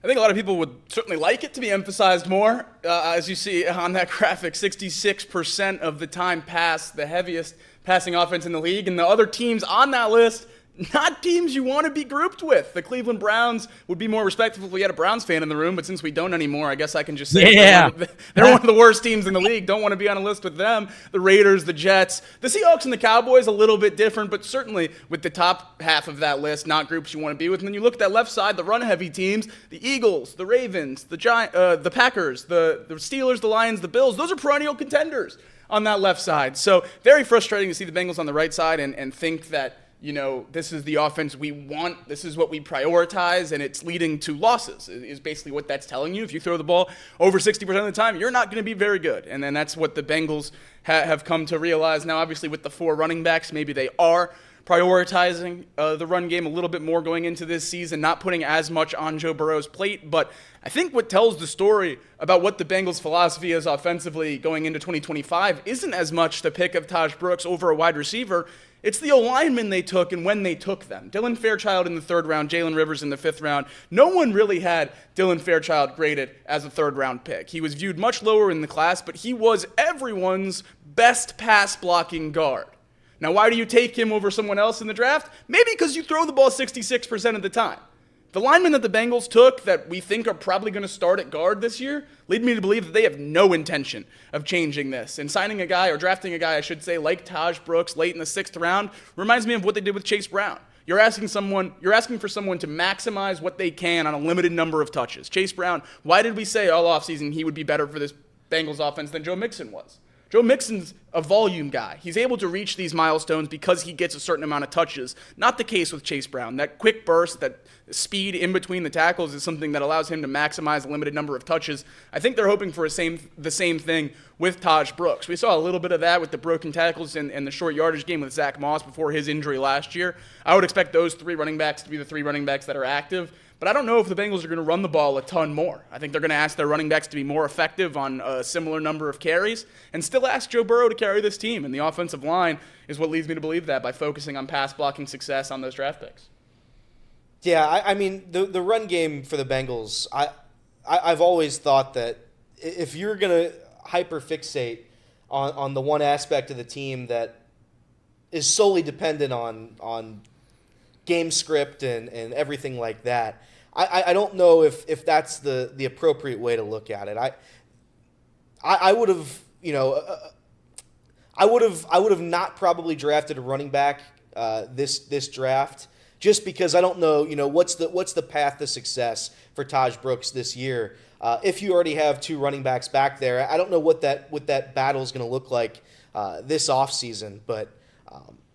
I think a lot of people would certainly like it to be emphasized more. As you see on that graphic, 66% of the time pass, the heaviest passing offense in the league. And the other teams on that list, not teams you want to be grouped with. The Cleveland Browns would be more respectful if we had a Browns fan in the room, but since we don't anymore, I guess I can just say they're one of the worst teams in the league. Don't want to be on a list with them. The Raiders, the Jets, the Seahawks, and the Cowboys, a little bit different, but certainly with the top half of that list, not groups you want to be with. And then you look at that left side, the run-heavy teams, the Eagles, the Ravens, the Packers, the Steelers, the Lions, the Bills. Those are perennial contenders on that left side. So very frustrating to see the Bengals on the right side and think that, this is the offense we want, this is what we prioritize, and it's leading to losses, is basically what that's telling you. If you throw the ball over 60% of the time, you're not going to be very good. And then that's what the Bengals have come to realize. Now, obviously, with the 4 running backs, maybe they are prioritizing the run game a little bit more going into this season, not putting as much on Joe Burrow's plate. But I think what tells the story about what the Bengals' philosophy is offensively going into 2025 isn't as much the pick of Taj Brooks over a wide receiver. It's the alignment they took and when they took them. Dylan Fairchild in the 3rd round, Jalen Rivers in the 5th round. No one really had Dylan Fairchild graded as a 3rd-round pick. He was viewed much lower in the class, but he was everyone's best pass-blocking guard. Now, why do you take him over someone else in the draft? Maybe because you throw the ball 66% of the time. The linemen that the Bengals took that we think are probably going to start at guard this year lead me to believe that they have no intention of changing this. And signing a guy, or drafting a guy, I should say, like Taj Brooks late in the 6th round reminds me of what they did with Chase Brown. You're asking for someone to maximize what they can on a limited number of touches. Chase Brown, why did we say all offseason he would be better for this Bengals offense than Joe Mixon was? Joe Mixon's a volume guy. He's able to reach these milestones because he gets a certain amount of touches. Not the case with Chase Brown. That quick burst, that speed in between the tackles is something that allows him to maximize a limited number of touches. I think they're hoping for the same thing with Taj Brooks. We saw a little bit of that with the broken tackles and the short yardage game with Zach Moss before his injury last year. I would expect those 3 running backs to be the 3 running backs that are active. But I don't know if the Bengals are going to run the ball a ton more. I think they're going to ask their running backs to be more effective on a similar number of carries and still ask Joe Burrow to carry this team. And the offensive line is what leads me to believe that by focusing on pass blocking success on those draft picks.
Yeah, I mean, the run game for the Bengals, I've always thought that if you're going to hyper-fixate on the one aspect of the team that is solely dependent on game script and everything like that, I don't know if that's the appropriate way to look at it. I would have I would have not probably drafted a running back this draft, just because I don't know what's the path to success for Taj Brooks this year. If you already have 2 running backs back there, I don't know what that battle is going to look like this offseason, but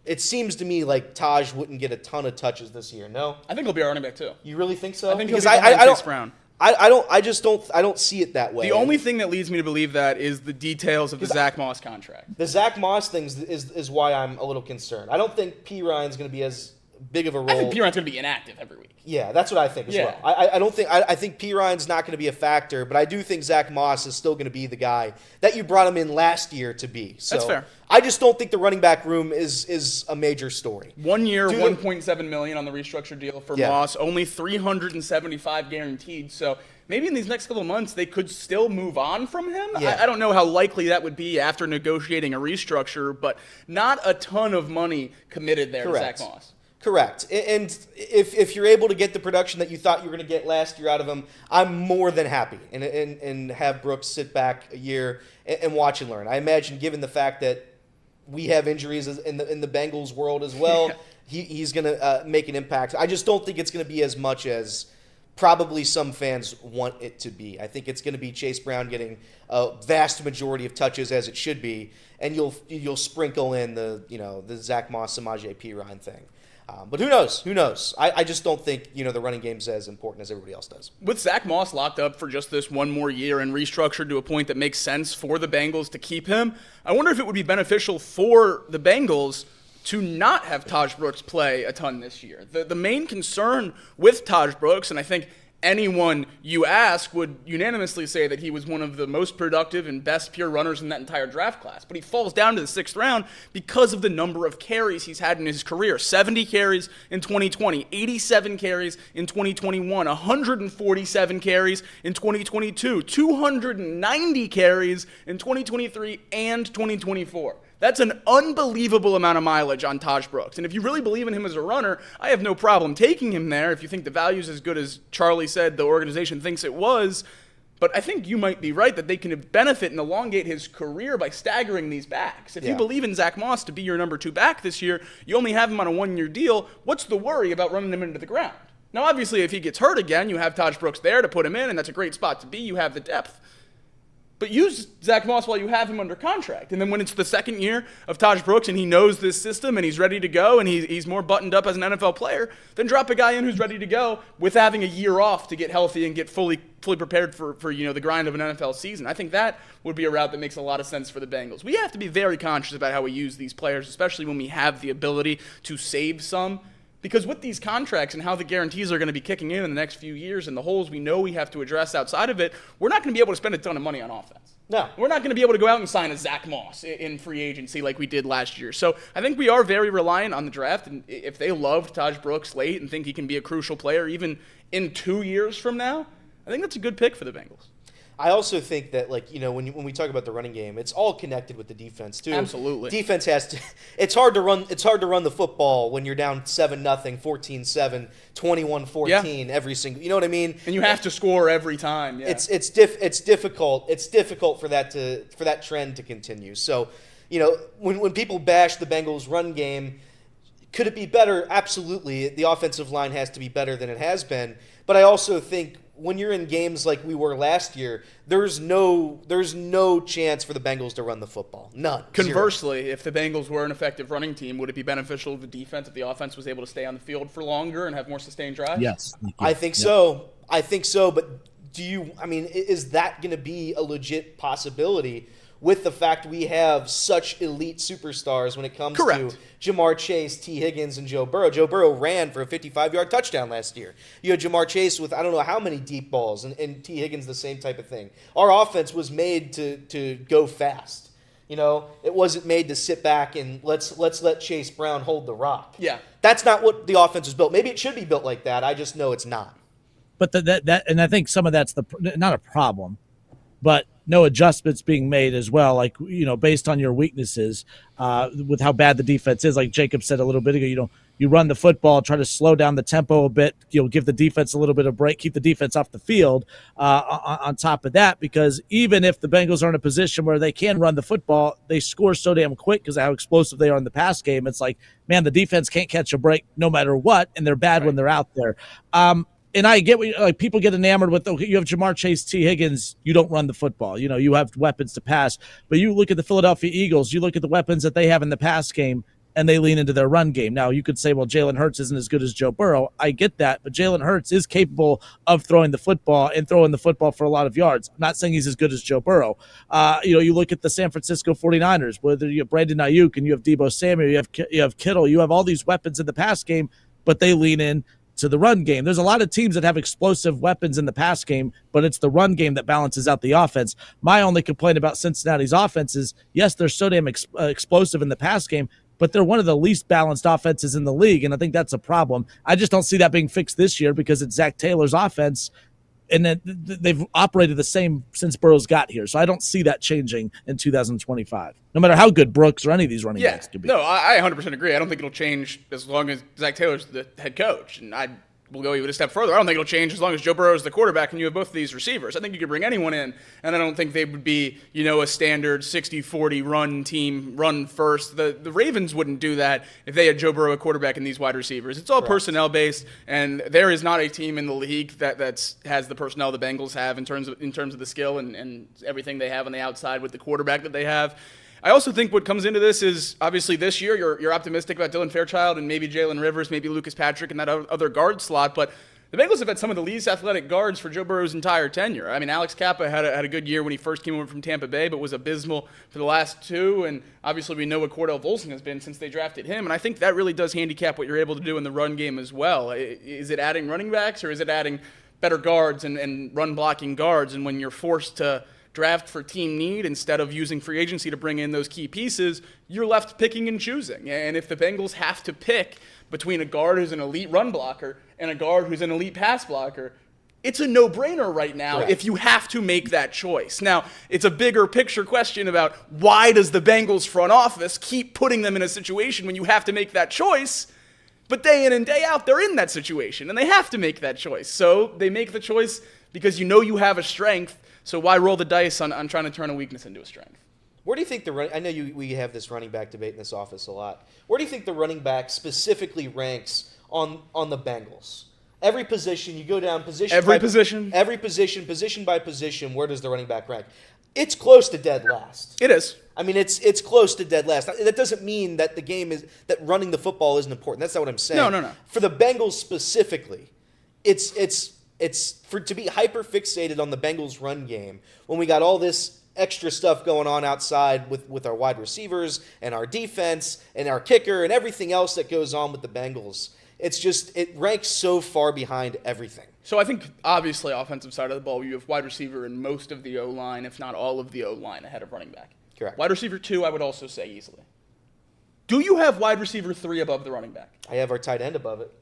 it seems to me like Taj wouldn't get a ton of touches this year. No,
I think he'll be a running back too.
You really think so?
I think he'll be behind Chase Brown.
I don't see it that way.
The only thing that leads me to believe that is the details of the Zach Moss contract.
The Zach Moss thing is why I'm a little concerned. I don't think P. Ryan's going to be as big of a role.
I think P. Ryan's going to be inactive every week.
Yeah, that's what I think as well. I think P. Ryan's not going to be a factor, but I do think Zach Moss is still going to be the guy that you brought him in last year to be. So
that's fair.
I just don't think the running back room is a major story.
1 year, $1.7 million on the restructured deal for Moss, only $375 guaranteed. So maybe in these next couple of months they could still move on from him.
Yeah.
I don't know how likely that would be after negotiating a restructure, but not a ton of money committed there to Zach Moss.
Correct. And if you're able to get the production that you thought you were going to get last year out of him, I'm more than happy and have Brooks sit back a year and watch and learn. I imagine, given the fact that we have injuries in the Bengals world as well. He's going to make an impact. I just don't think it's going to be as much as probably some fans want it to be. I think it's going to be Chase Brown getting a vast majority of touches as it should be, and you'll sprinkle in the Zach Moss, Samaje Perine thing. But who knows? Who knows? I just don't think the running game's as important as everybody else does.
With Zach Moss locked up for just this one more year and restructured to a point that makes sense for the Bengals to keep him, I wonder if it would be beneficial for the Bengals to not have Taj Brooks play a ton this year. The main concern with Taj Brooks, and I think anyone you ask would unanimously say that he was one of the most productive and best pure runners in that entire draft class. But he falls down to the 6th round because of the number of carries he's had in his career. 70 carries in 2020, 87 carries in 2021, 147 carries in 2022, 290 carries in 2023 and 2024. That's an unbelievable amount of mileage on Taj Brooks. And if you really believe in him as a runner, I have no problem taking him there if you think the value's as good as Charlie said the organization thinks it was. But I think you might be right that they can benefit and elongate his career by staggering these backs. If you believe in Zach Moss to be your number 2 back this year, you only have him on a 1-year deal. What's the worry about running him into the ground? Now, obviously, if he gets hurt again, you have Taj Brooks there to put him in, and that's a great spot to be. You have the depth. But use Zach Moss while you have him under contract. And then when it's the 2nd year of Taj Brooks and he knows this system and he's ready to go and he's more buttoned up as an NFL player, then drop a guy in who's ready to go with having a year off to get healthy and get fully prepared for the grind of an NFL season. I think that would be a route that makes a lot of sense for the Bengals. We have to be very conscious about how we use these players, especially when we have the ability to save some. Because with these contracts and how the guarantees are going to be kicking in the next few years and the holes we know we have to address outside of it, we're not going to be able to spend a ton of money on offense.
No.
We're not going to be able to go out and sign a Zach Moss in free agency like we did last year. So I think we are very reliant on the draft. And if they loved Taj Brooks late and think he can be a crucial player even in 2 years from now, I think that's a good pick for the Bengals.
I also think that, when we talk about the running game, it's all connected with the defense too.
Absolutely.
Defense has to. It's hard to run the football when you're down 7-0, 14-7, 21-14 every single. You know what I mean?
And you have to score every time. Yeah.
It's difficult. It's difficult for that trend to continue. So, when people bash the Bengals' run game, could it be better? Absolutely. The offensive line has to be better than it has been. But I also think when you're in games like we were last year, there's no chance for the Bengals to run the football. None.
Conversely, if the Bengals were an effective running team, would it be beneficial to the defense if the offense was able to stay on the field for longer and have more sustained drives?
Yes.
I think so. But is that going to be a legit possibility with the fact we have such elite superstars when it comes to Jamar Chase, T. Higgins, and Joe Burrow? Joe Burrow ran for a 55-yard touchdown last year. You had Jamar Chase with I don't know how many deep balls, and T. Higgins the same type of thing. Our offense was made to go fast. It wasn't made to sit back and let's let Chase Brown hold the rock.
Yeah.
That's not what the offense was built. Maybe it should be built like that. I just know it's not.
But and I think some of that's not a problem, but no adjustments being made as well, based on your weaknesses, with how bad the defense is. Like Jacob said a little bit ago, you run the football, try to slow down the tempo a bit, give the defense a little bit of break, keep the defense off the field on top of that, because even if the Bengals are in a position where they can run the football, they score so damn quick because of how explosive they are in the pass game. It's like, man, the defense can't catch a break no matter what, and they're bad when they're out there. And I get what people get enamored with. Okay, you have Jamar Chase, T. Higgins. You don't run the football. You have weapons to pass. But you look at the Philadelphia Eagles. You look at the weapons that they have in the pass game, and they lean into their run game. Now, you could say, well, Jalen Hurts isn't as good as Joe Burrow. I get that. But Jalen Hurts is capable of throwing the football and throwing the football for a lot of yards. I'm not saying he's as good as Joe Burrow. You look at the San Francisco 49ers, whether you have Brandon Ayuk and you have Deebo Samuel, you have Kittle. You have all these weapons in the pass game, but they lean in to the run game. There's a lot of teams that have explosive weapons in the pass game, but it's the run game that balances out the offense. My only complaint about Cincinnati's offense is, yes, they're so damn explosive in the pass game, but they're one of the least balanced offenses in the league, and I think that's a problem. I just don't see that being fixed this year because it's Zach Taylor's offense, and then they've operated the same since Burrow's got here. So I don't see that changing in 2025, no matter how good Brooks or any of these running backs could be.
No, I 100% agree. I don't think it'll change as long as Zach Taylor's the head coach. And I will go even a step further. I don't think it'll change as long as Joe Burrow is the quarterback and you have both of these receivers. I think you could bring anyone in, and I don't think they would be, a standard 60-40 run team, run first. The Ravens wouldn't do that if they had Joe Burrow a quarterback and these wide receivers. It's all personnel based, and there is not a team in the league that has the personnel the Bengals have in terms of the skill and everything they have on the outside with the quarterback that they have. I also think what comes into this is, obviously this year you're optimistic about Dylan Fairchild and maybe Jalen Rivers, maybe Lucas Patrick and that other guard slot, but the Bengals have had some of the least athletic guards for Joe Burrow's entire tenure. I mean, Alex Kappa had a good year when he first came over from Tampa Bay, but was abysmal for the last two, and obviously we know what Cordell Volson has been since they drafted him, and I think that really does handicap what you're able to do in the run game as well. Is it adding running backs, or is it adding better guards and run-blocking guards, and when you're forced to draft for team need instead of using free agency to bring in those key pieces, you're left picking and choosing. And if the Bengals have to pick between a guard who's an elite run blocker and a guard who's an elite pass blocker, it's a no-brainer right now if you have to make that choice. Now, it's a bigger picture question about why does the Bengals front office keep putting them in a situation when you have to make that choice, but day in and day out, they're in that situation, and they have to make that choice. So they make the choice because you have a strength. So why roll the dice on trying to turn a weakness into a strength?
Where do you think I know we have this running back debate in this office a lot. Where do you think the running back specifically ranks on the Bengals? Every position, you go down position by position, position by position, where does the running back rank? It's close to dead last.
It is.
I mean, it's close to dead last. That doesn't mean that that running the football isn't important. That's not what I'm saying.
No.
For the Bengals specifically, it's to be hyper fixated on the Bengals run game when we got all this extra stuff going on outside with our wide receivers and our defense and our kicker and everything else that goes on with the Bengals. It ranks so far behind everything.
So I think, obviously, offensive side of the ball, you have wide receiver in most of the O-line, if not all of the O-line, ahead of running back.
Correct.
Wide receiver 2, I would also say easily. Do you have wide receiver 3 above the running back?
I have our tight end above it.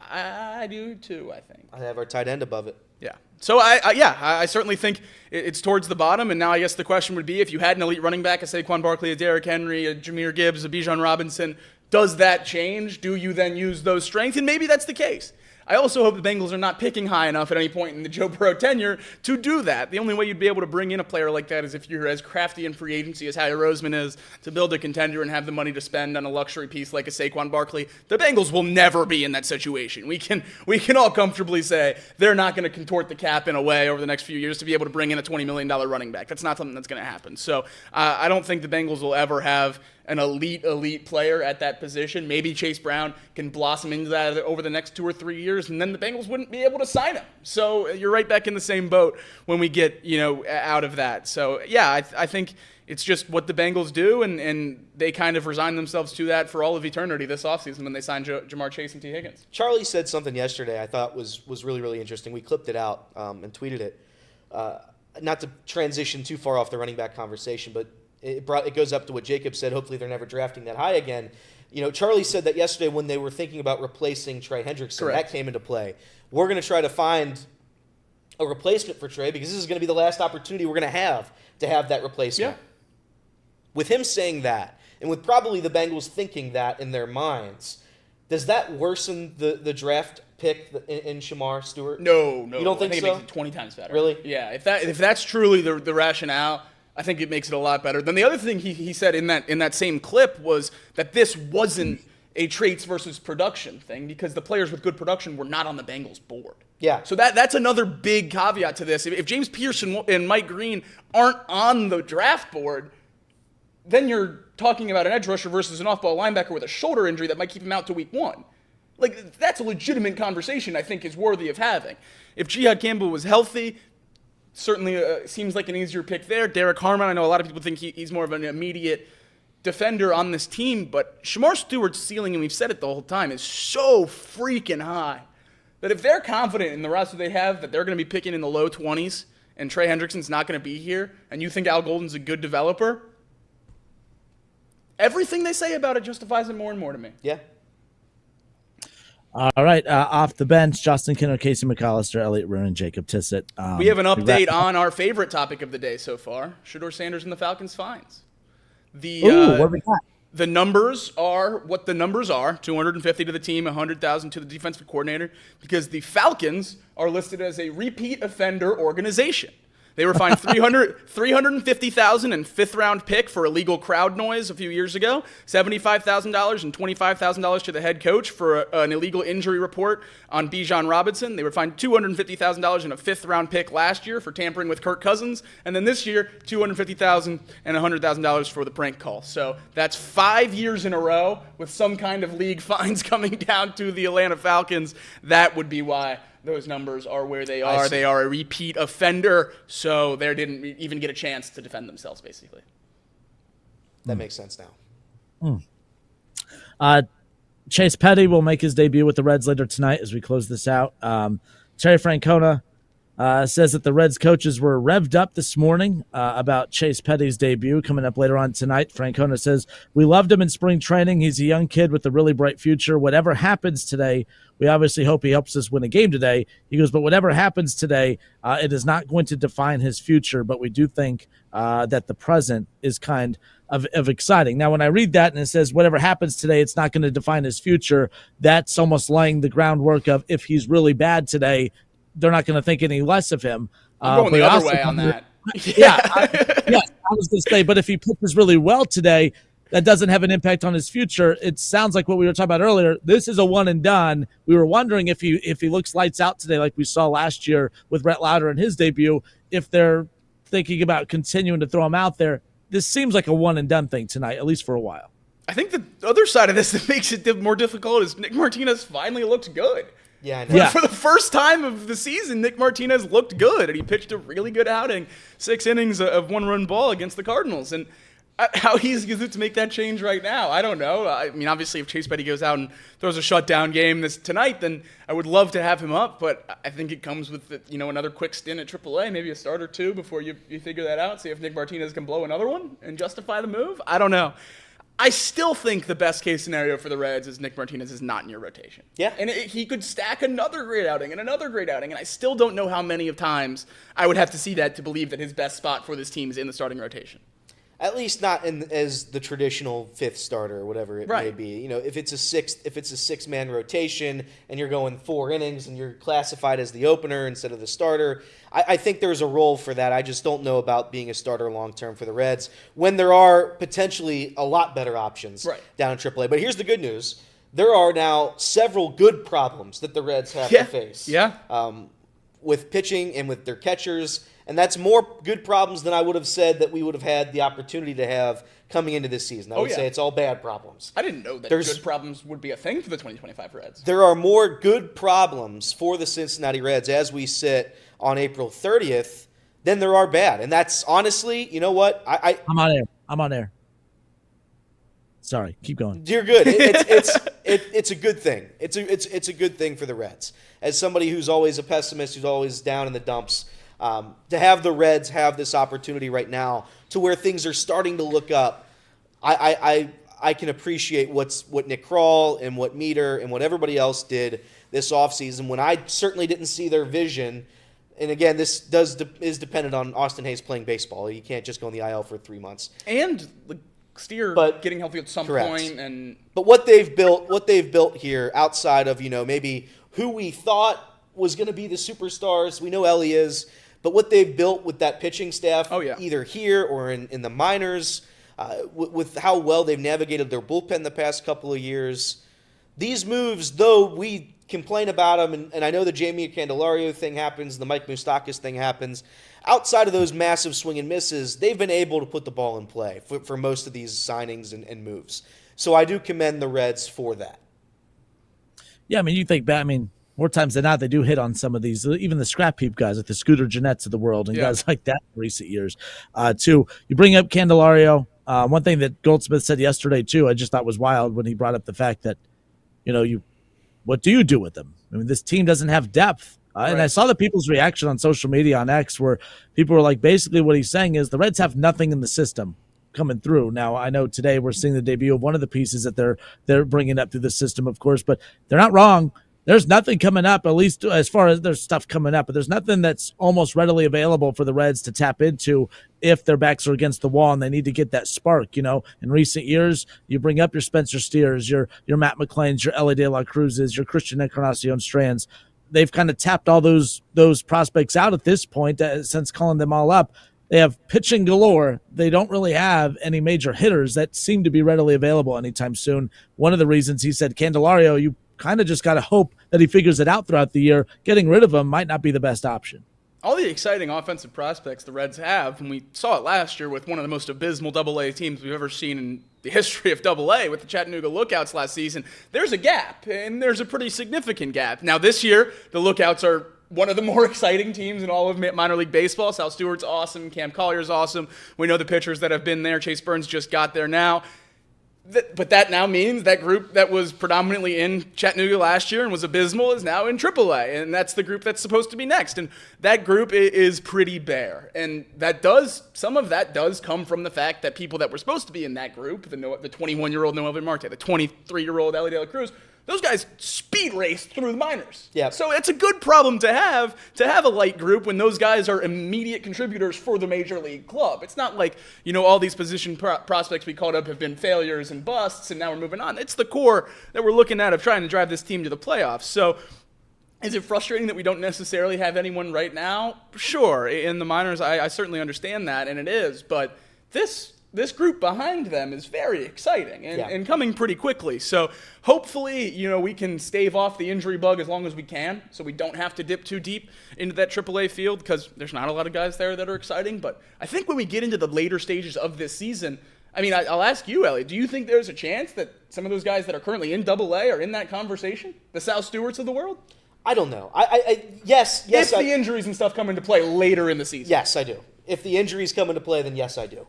I do too, I think.
I have our tight end above it.
Yeah. So, I certainly think it's towards the bottom, and now I guess the question would be, if you had an elite running back, a Saquon Barkley, a Derrick Henry, a Jahmyr Gibbs, a Bijan Robinson, does that change? Do you then use those strengths? And maybe that's the case. I also hope the Bengals are not picking high enough at any point in the Joe Burrow tenure to do that. The only way you'd be able to bring in a player like that is if you're as crafty in free agency as Howie Roseman is to build a contender and have the money to spend on a luxury piece like a Saquon Barkley. The Bengals will never be in that situation. We can all comfortably say they're not going to contort the cap in a way over the next few years to be able to bring in a $20 million running back. That's not something that's going to happen. So I don't think the Bengals will ever have an elite player at that position. Maybe Chase Brown can blossom into that over the next 2 or 3 years, and then the Bengals wouldn't be able to sign him. So you're right back in the same boat when we get out of that. So yeah, I think it's just what the Bengals do, and they kind of resign themselves to that for all of eternity this offseason when they sign Jamar Chase and T. Higgins.
Charlie said something yesterday I thought was really, really interesting. We clipped it out and tweeted it. Not to transition too far off the running back conversation, but it goes up to what Jacob said. Hopefully they're never drafting that high again. Charlie said that yesterday when they were thinking about replacing Trey Hendrickson.
Correct.
That came into play. We're going to try to find a replacement for Trey because this is going to be the last opportunity we're going to have that replacement.
Yeah.
With him saying that, and with probably the Bengals thinking that in their minds, does that worsen the draft pick in Shamar Stewart?
No.
You don't think
I think
so?
it makes it 20 times better.
Really?
Yeah. If that's truly the rationale, I think it makes it a lot better. Then the other thing he said in that same clip was that this wasn't a traits versus production thing because the players with good production were not on the Bengals board.
Yeah.
So that's another big caveat to this. If James Pierce and Mike Green aren't on the draft board, then you're talking about an edge rusher versus an off-ball linebacker with a shoulder injury that might keep him out to week 1. Like, that's a legitimate conversation I think is worthy of having. If Jihad Campbell was healthy, certainly seems like an easier pick there. Derek Harmon, I know a lot of people think he's more of an immediate defender on this team, but Shamar Stewart's ceiling, and we've said it the whole time, is so freaking high that if they're confident in the roster they have that they're going to be picking in the low 20s and Trey Hendrickson's not going to be here, and you think Al Golden's a good developer, everything they say about it justifies it more and more to me.
Yeah.
All right, off the bench, Justin Kinner, Casey McAllister, Elliot Roon, and Jacob Tissett.
We have an update on our favorite topic of the day so far, Shedeur Sanders and the Falcons' fines.
What we got?
The numbers are what the numbers are, 250 to the team, 100,000 to the defensive coordinator, because the Falcons are listed as a repeat offender organization. They were fined $350,000 and fifth-round pick for illegal crowd noise a few years ago, $75,000 and $25,000 to the head coach for an illegal injury report on Bijan Robinson. They were fined $250,000 and a fifth-round pick last year for tampering with Kirk Cousins, and then this year, $250,000 and $100,000 for the prank call. So that's 5 years in a row with some kind of league fines coming down to the Atlanta Falcons. That would be why those numbers are where they are. They are a repeat offender, so they didn't even get a chance to defend themselves, basically.
That makes sense now.
Chase Petty will make his debut with the Reds later tonight as we close this out. Terry Francona says that the Reds coaches were revved up this morning about Chase Petty's debut coming up later on tonight. Francona says, "We loved him in spring training. He's a young kid with a really bright future. Whatever happens today, we obviously hope he helps us win a game today." He goes, "But whatever happens today, it is not going to define his future. But we do think that the present is kind of exciting." Now, when I read that and it says, whatever happens today, it's not going to define his future, that's almost laying the groundwork of if he's really bad today, they're not going to think any less of him.
I'm going the other way on that.
I was going to say, but if he pitches really well today, that doesn't have an impact on his future. It sounds like what we were talking about earlier. This is a one and done. We were wondering if he looks lights out today, like we saw last year with Brett Lauder in his debut, if they're thinking about continuing to throw him out there. This seems like a one and done thing tonight, at least for a while.
I think the other side of this that makes it more difficult is Nick Martinez finally looked good.
Yeah, I know.
For the first time of the season, Nick Martinez looked good, and he pitched a really good outing, 6 innings of one-run ball against the Cardinals. And how easy is it to make that change right now? I don't know. I mean, obviously, if Chase Petty goes out and throws a shutdown game tonight, then I would love to have him up. But I think it comes with another quick stint at AAA, maybe a start or two before you figure that out. See if Nick Martinez can blow another one and justify the move. I don't know. I still think the best case scenario for the Reds is Nick Martinez is not in your rotation.
Yeah.
And he could stack another great outing and another great outing. And I still don't know how many of times I would have to see that to believe that his best spot for this team is in the starting rotation.
At least not as the traditional fifth starter or whatever it may be. If it's a 6-man rotation and you're going 4 innings and you're classified as the opener instead of the starter, I think there's a role for that. I just don't know about being a starter long term for the Reds when there are potentially a lot better options down in AAA. But here's the good news: there are now several good problems that the Reds have to face. With pitching and with their catchers. And that's more good problems than I would have said that we would have had the opportunity to have coming into this season. I would say it's all bad problems.
I didn't know that good problems would be a thing for the 2025 Reds.
There are more good problems for the Cincinnati Reds as we sit on April 30th than there are bad. And that's honestly, you know what?
I'm on air. Sorry, keep going.
You're good. It's a good thing. It's a good thing for the Reds. As somebody who's always a pessimist, who's always down in the dumps, to have the Reds have this opportunity right now to where things are starting to look up, I can appreciate what Nick Kroll and what Meter and what everybody else did this offseason when I certainly didn't see their vision. And again, this is dependent on Austin Hayes playing baseball. You can't just go on the IL for 3 months.
And Steer getting healthy at some point.
But what they've built here outside of maybe who we thought was going to be the superstars. We know Elly is. But what they've built with that pitching staff, either here or in the minors, with how well they've navigated their bullpen the past couple of years, these moves, though we complain about them, and I know the Jeimer Candelario thing happens, the Mike Moustakas thing happens, outside of those massive swing and misses, they've been able to put the ball in play for most of these signings and moves. So I do commend the Reds for that.
Yeah, I mean, you think back, more times than not, they do hit on some of these, even the scrap heap guys, like the Scooter Jeanettes of the world and guys like that in recent years. Too, you bring up Candelario. One thing that Goldschmidt said yesterday, too, I just thought was wild when he brought up the fact that, what do you do with them? This team doesn't have depth. And I saw the people's reaction on social media on X where people were like, basically what he's saying is the Reds have nothing in the system coming through. Now, I know today we're seeing the debut of one of the pieces that they're bringing up through the system, of course, but they're not wrong. there's nothing coming up, at least as far as there's stuff coming up, but there's nothing that's almost readily available for the Reds to tap into if their backs are against the wall and they need to get that spark. In recent years, you bring up your Spencer Steers, your Matt McLains, your Elly De La Cruzes, your Christian Encarnacion Strands. They've kind of tapped all those prospects out at this point since calling them all up. They have pitching galore. They don't really have any major hitters that seem to be readily available anytime soon. One of the reasons he said Candelario, you kind of just got to hope that he figures it out throughout the year. Getting rid of him might not be the best option.
All the exciting offensive prospects the Reds have, and we saw it last year with one of the most abysmal Double-A teams we've ever seen in the history of Double-A with the Chattanooga Lookouts last season, there's a gap, and there's a pretty significant gap. Now this year, the Lookouts are one of the more exciting teams in all of minor league baseball. Sal Stewart's awesome. Cam Collier's awesome. We know the pitchers that have been there. Chase Burns just got there now. But that now means that group that was predominantly in Chattanooga last year and was abysmal is now in AAA, and that's the group that's supposed to be next. And that group is pretty bare. And some of that does come from the fact that people that were supposed to be in that group, the 21-year-old Noel Marte, the 23-year-old Elly De La Cruz, those guys speed raced through the minors.
Yeah.
So it's a good problem to have a light group when those guys are immediate contributors for the major league club. It's not like, all these position prospects we called up have been failures and busts, and now we're moving on. It's the core that we're looking at of trying to drive this team to the playoffs. So is it frustrating that we don't necessarily have anyone right now? Sure. In the minors, I certainly understand that, and it is. But this group behind them is very exciting and coming pretty quickly. So hopefully, we can stave off the injury bug as long as we can so we don't have to dip too deep into that AAA field because there's not a lot of guys there that are exciting. But I think when we get into the later stages of this season, I'll ask you, Elliot, do you think there's a chance that some of those guys that are currently in AA are in that conversation? The Sal Stewarts of the world?
I don't know. Yes.
If the injuries and stuff come into play later in the season.
Yes, I do. If the injuries come into play, then yes, I do.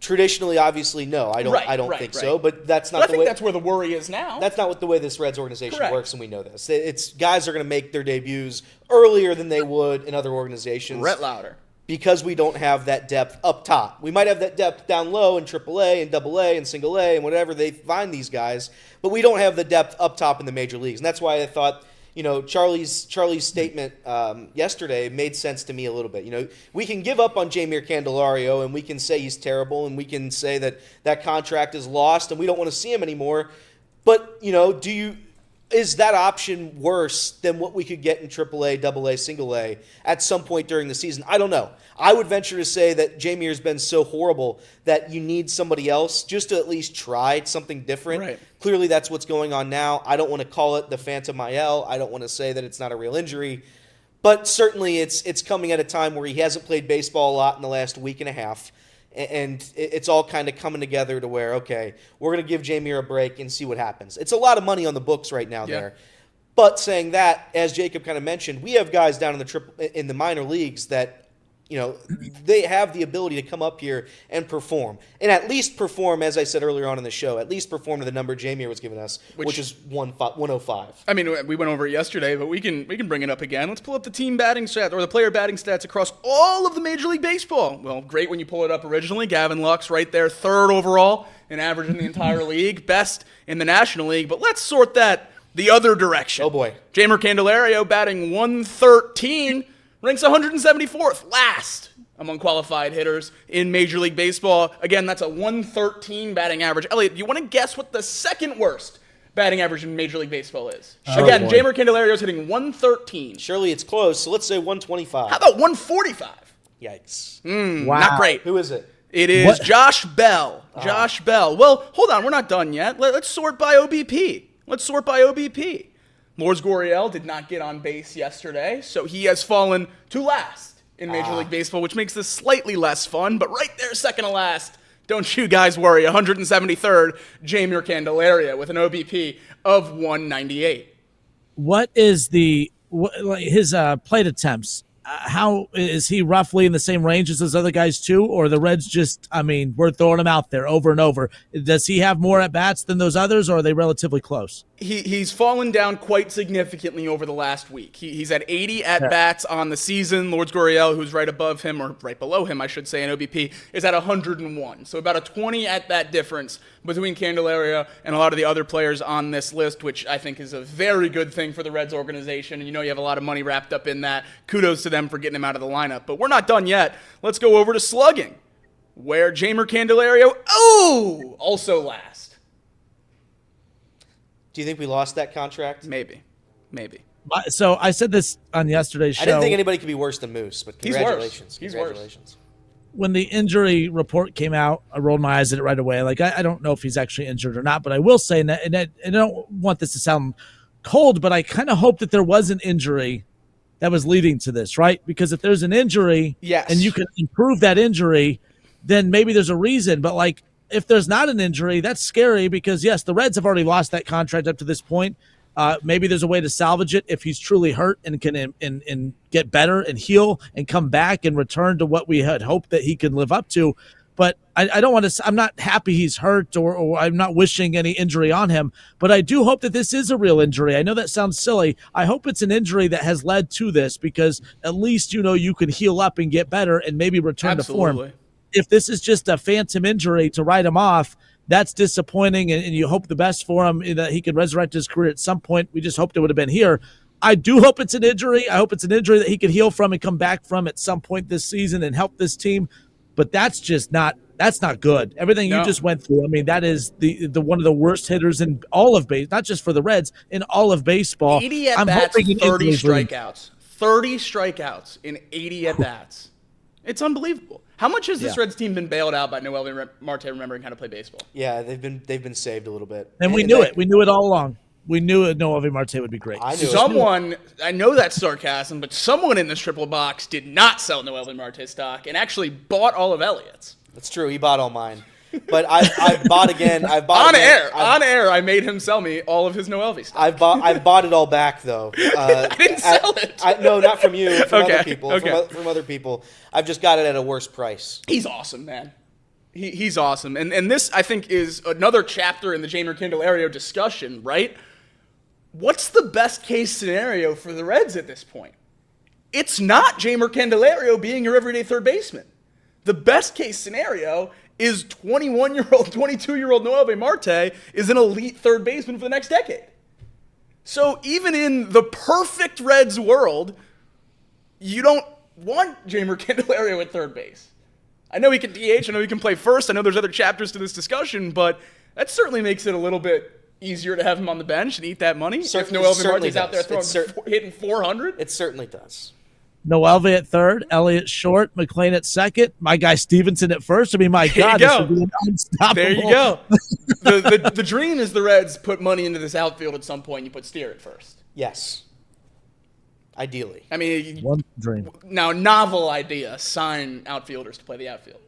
Traditionally, obviously, no, I don't think so. But that's not.
But I think that's where the worry is now.
That's not the way this Reds organization works, and we know this. It's guys are going to make their debuts earlier than they would in other organizations.
Brett Lauder.
Because we don't have that depth up top. We might have that depth down low in AAA and AA and single A and whatever they find these guys, but we don't have the depth up top in the major leagues. And that's why I thought, Charlie's statement yesterday made sense to me a little bit. We can give up on Jeimer Candelario and we can say he's terrible and we can say that contract is lost and we don't want to see him anymore. But, is that option worse than what we could get in AAA, AA, single A at some point during the season? I don't know. I would venture to say that Jeimer has been so horrible that you need somebody else just to at least try something different.
Right.
Clearly that's what's going on now. I don't want to call it the phantom IL. I don't want to say that it's not a real injury. But certainly it's coming at a time where he hasn't played baseball a lot in the last week and a half. And it's all kind of coming together to where, okay, we're going to give Jeimer a break and see what happens. It's a lot of money on the books right now there. But saying that, as Jacob kind of mentioned, we have guys down in the minor leagues that, they have the ability to come up here and perform. And at least perform, as I said earlier on in the show, at least perform to the number Jeimer was giving us, which is 105.
We went over it yesterday, but we can bring it up again. Let's pull up the team batting stats or the player batting stats across all of the Major League Baseball. Well, great when you pull it up originally. Gavin Lux right there, third overall in average in the entire league, best in the National League. But let's sort that the other direction.
Oh, boy.
Jeimer Candelario batting 113. Ranks 174th, last among qualified hitters in Major League Baseball. Again, that's a 113 batting average. Elliot, do you want to guess what the second worst batting average in Major League Baseball is? Again, Jeimer Candelario is hitting 113.
Surely it's close, so let's say 125.
How about 145?
Yikes.
Wow.
Not great.
Who is it?
It is Josh Bell. Josh Bell. Well, hold on, we're not done yet. Let's sort by OBP. Lourdes Gurriel did not get on base yesterday, so he has fallen to last in Major League Baseball, which makes this slightly less fun, but right there, second to last. Don't you guys worry. 173rd, Jeimer Candelario with an OBP of 198.
What is his plate attempts? How is he roughly in the same range as those other guys too? Or the Reds just, we're throwing him out there over and over. Does he have more at bats than those others, or are they relatively close?
He's fallen down quite significantly over the last week. He's had 80 at-bats on the season. Lourdes Gurriel, who's right above him, or right below him, I should say, in OBP, is at 101. So about a 20 at-bat difference between Candelario and a lot of the other players on this list, which I think is a very good thing for the Reds organization. And you have a lot of money wrapped up in that. Kudos to them for getting him out of the lineup. But we're not done yet. Let's go over to slugging, where Jeimer Candelario, also last.
Do you think we lost that contract?
Maybe.
So I said this on yesterday's show.
I didn't think anybody could be worse than Moose, but congratulations.
He's
congratulations.
When the injury report came out, I rolled my eyes at it right away. Like, I don't know if he's actually injured or not, but I will say, and I don't want this to sound cold, but I kind of hope that there was an injury that was leading to this, right? Because if there's an injury and you can improve that injury, then maybe there's a reason. But, like, if there's not an injury, that's scary because, yes, the Reds have already lost that contract up to this point. Maybe there's a way to salvage it if he's truly hurt and can and get better and heal and come back and return to what we had hoped that he could live up to. But I don't want to – I'm not happy he's hurt or I'm not wishing any injury on him. But I do hope that this is a real injury. I know that sounds silly. I hope it's an injury that has led to this because at least, you can heal up and get better and maybe return to form. If this is just a phantom injury to write him off, that's disappointing, and you hope the best for him, that he could resurrect his career at some point. We just hoped it would have been here. I do hope it's an injury. I hope it's an injury that he could heal from and come back from at some point this season and help this team. But that's just not good. Everything you just went through, I mean, that is the one of the worst hitters in all of baseball, not just for the Reds, in all of baseball.
80 at-bats, 30 strikeouts. 30 strikeouts in 80 at-bats. It's unbelievable. How much has this Reds team been bailed out by Noelvi Marte remembering how to play baseball?
Yeah, they've been saved a little bit.
And we knew it. We knew it all along. We knew Noelvi Marte would be great.
I know that's sarcasm, but someone in this triple box did not sell Noelvi Marte stock and actually bought all of Elliot's.
That's true. He bought all mine. But I bought again.
On air, I made him sell me all of his Noelvi stock.
I've bought it all back though.
I didn't sell it.
No, not from you. From other people. From other people. I've just got it at a worse price.
He's awesome, man. He's awesome, and this I think is another chapter in the Jeimer Candelario discussion, right? What's the best case scenario for the Reds at this point? It's not Jeimer Candelario being your everyday third baseman. The best case scenario is 21-year-old, 22-year-old Noelvi Marte is an elite third baseman for the next decade. So even in the perfect Reds world, you don't want Jeimer Candelario at third base. I know he can DH, I know he can play first, I know there's other chapters to this discussion, but that certainly makes it a little bit easier to have him on the bench and eat that money. If Noelvi Marte's out there hitting 400.
It certainly does.
Noelvi at third, Elliot short, McLain at second, my guy Stephenson at first. I mean, my God, this would be unstoppable.
There you go. The dream is the Reds put money into this outfield at some point. You put Steer at first.
Yes. Ideally.
I mean,
one dream.
Now, novel idea, sign outfielders to play the outfield.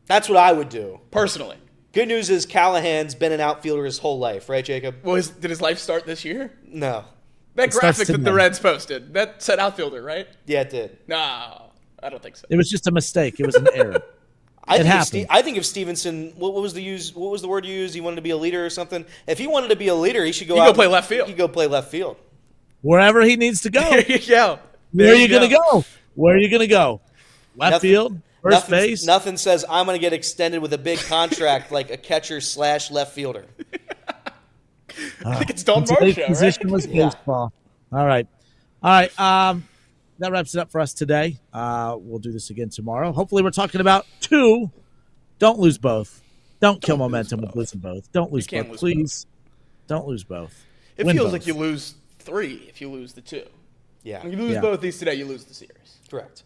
That's what I would do.
Personally.
Good news is Callihan's been an outfielder his whole life, right, Jacob?
Well, did his life start this year?
No.
That graphic that the Reds posted, that said outfielder, right?
Yeah, it did.
No, I don't think so.
It was just a mistake. It was an error.
I think if Stephenson, what was the word you used? He wanted to be a leader or something. If he wanted to be a leader, he should go
play left field.
He could go play left field.
Wherever he needs to go.
There you go.
Where are you going to go? Where are you going to go? Left field? First base?
Nothing says I'm going to get extended with a big contract like a catcher/left fielder.
I think it's Don Marsh, right?
Positionless baseball. All right. That wraps it up for us today. We'll do this again tomorrow. Hopefully we're talking about 2. Don't lose both. Don't kill momentum with losing both. Don't lose both. Please don't lose both.
It feels like you lose 3 if you lose the 2.
Yeah.
When you lose both these today, you lose the series.
Correct.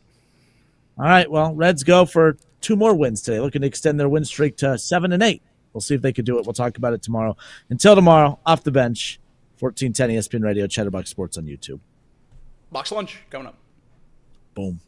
All right. Well, Reds go for 2 more wins today, looking to extend their win streak to 7-8. We'll see if they can do it. We'll talk about it tomorrow. Until tomorrow, off the bench, 1410 ESPN Radio, Chatterbox Sports on YouTube.
Box lunch coming up.
Boom.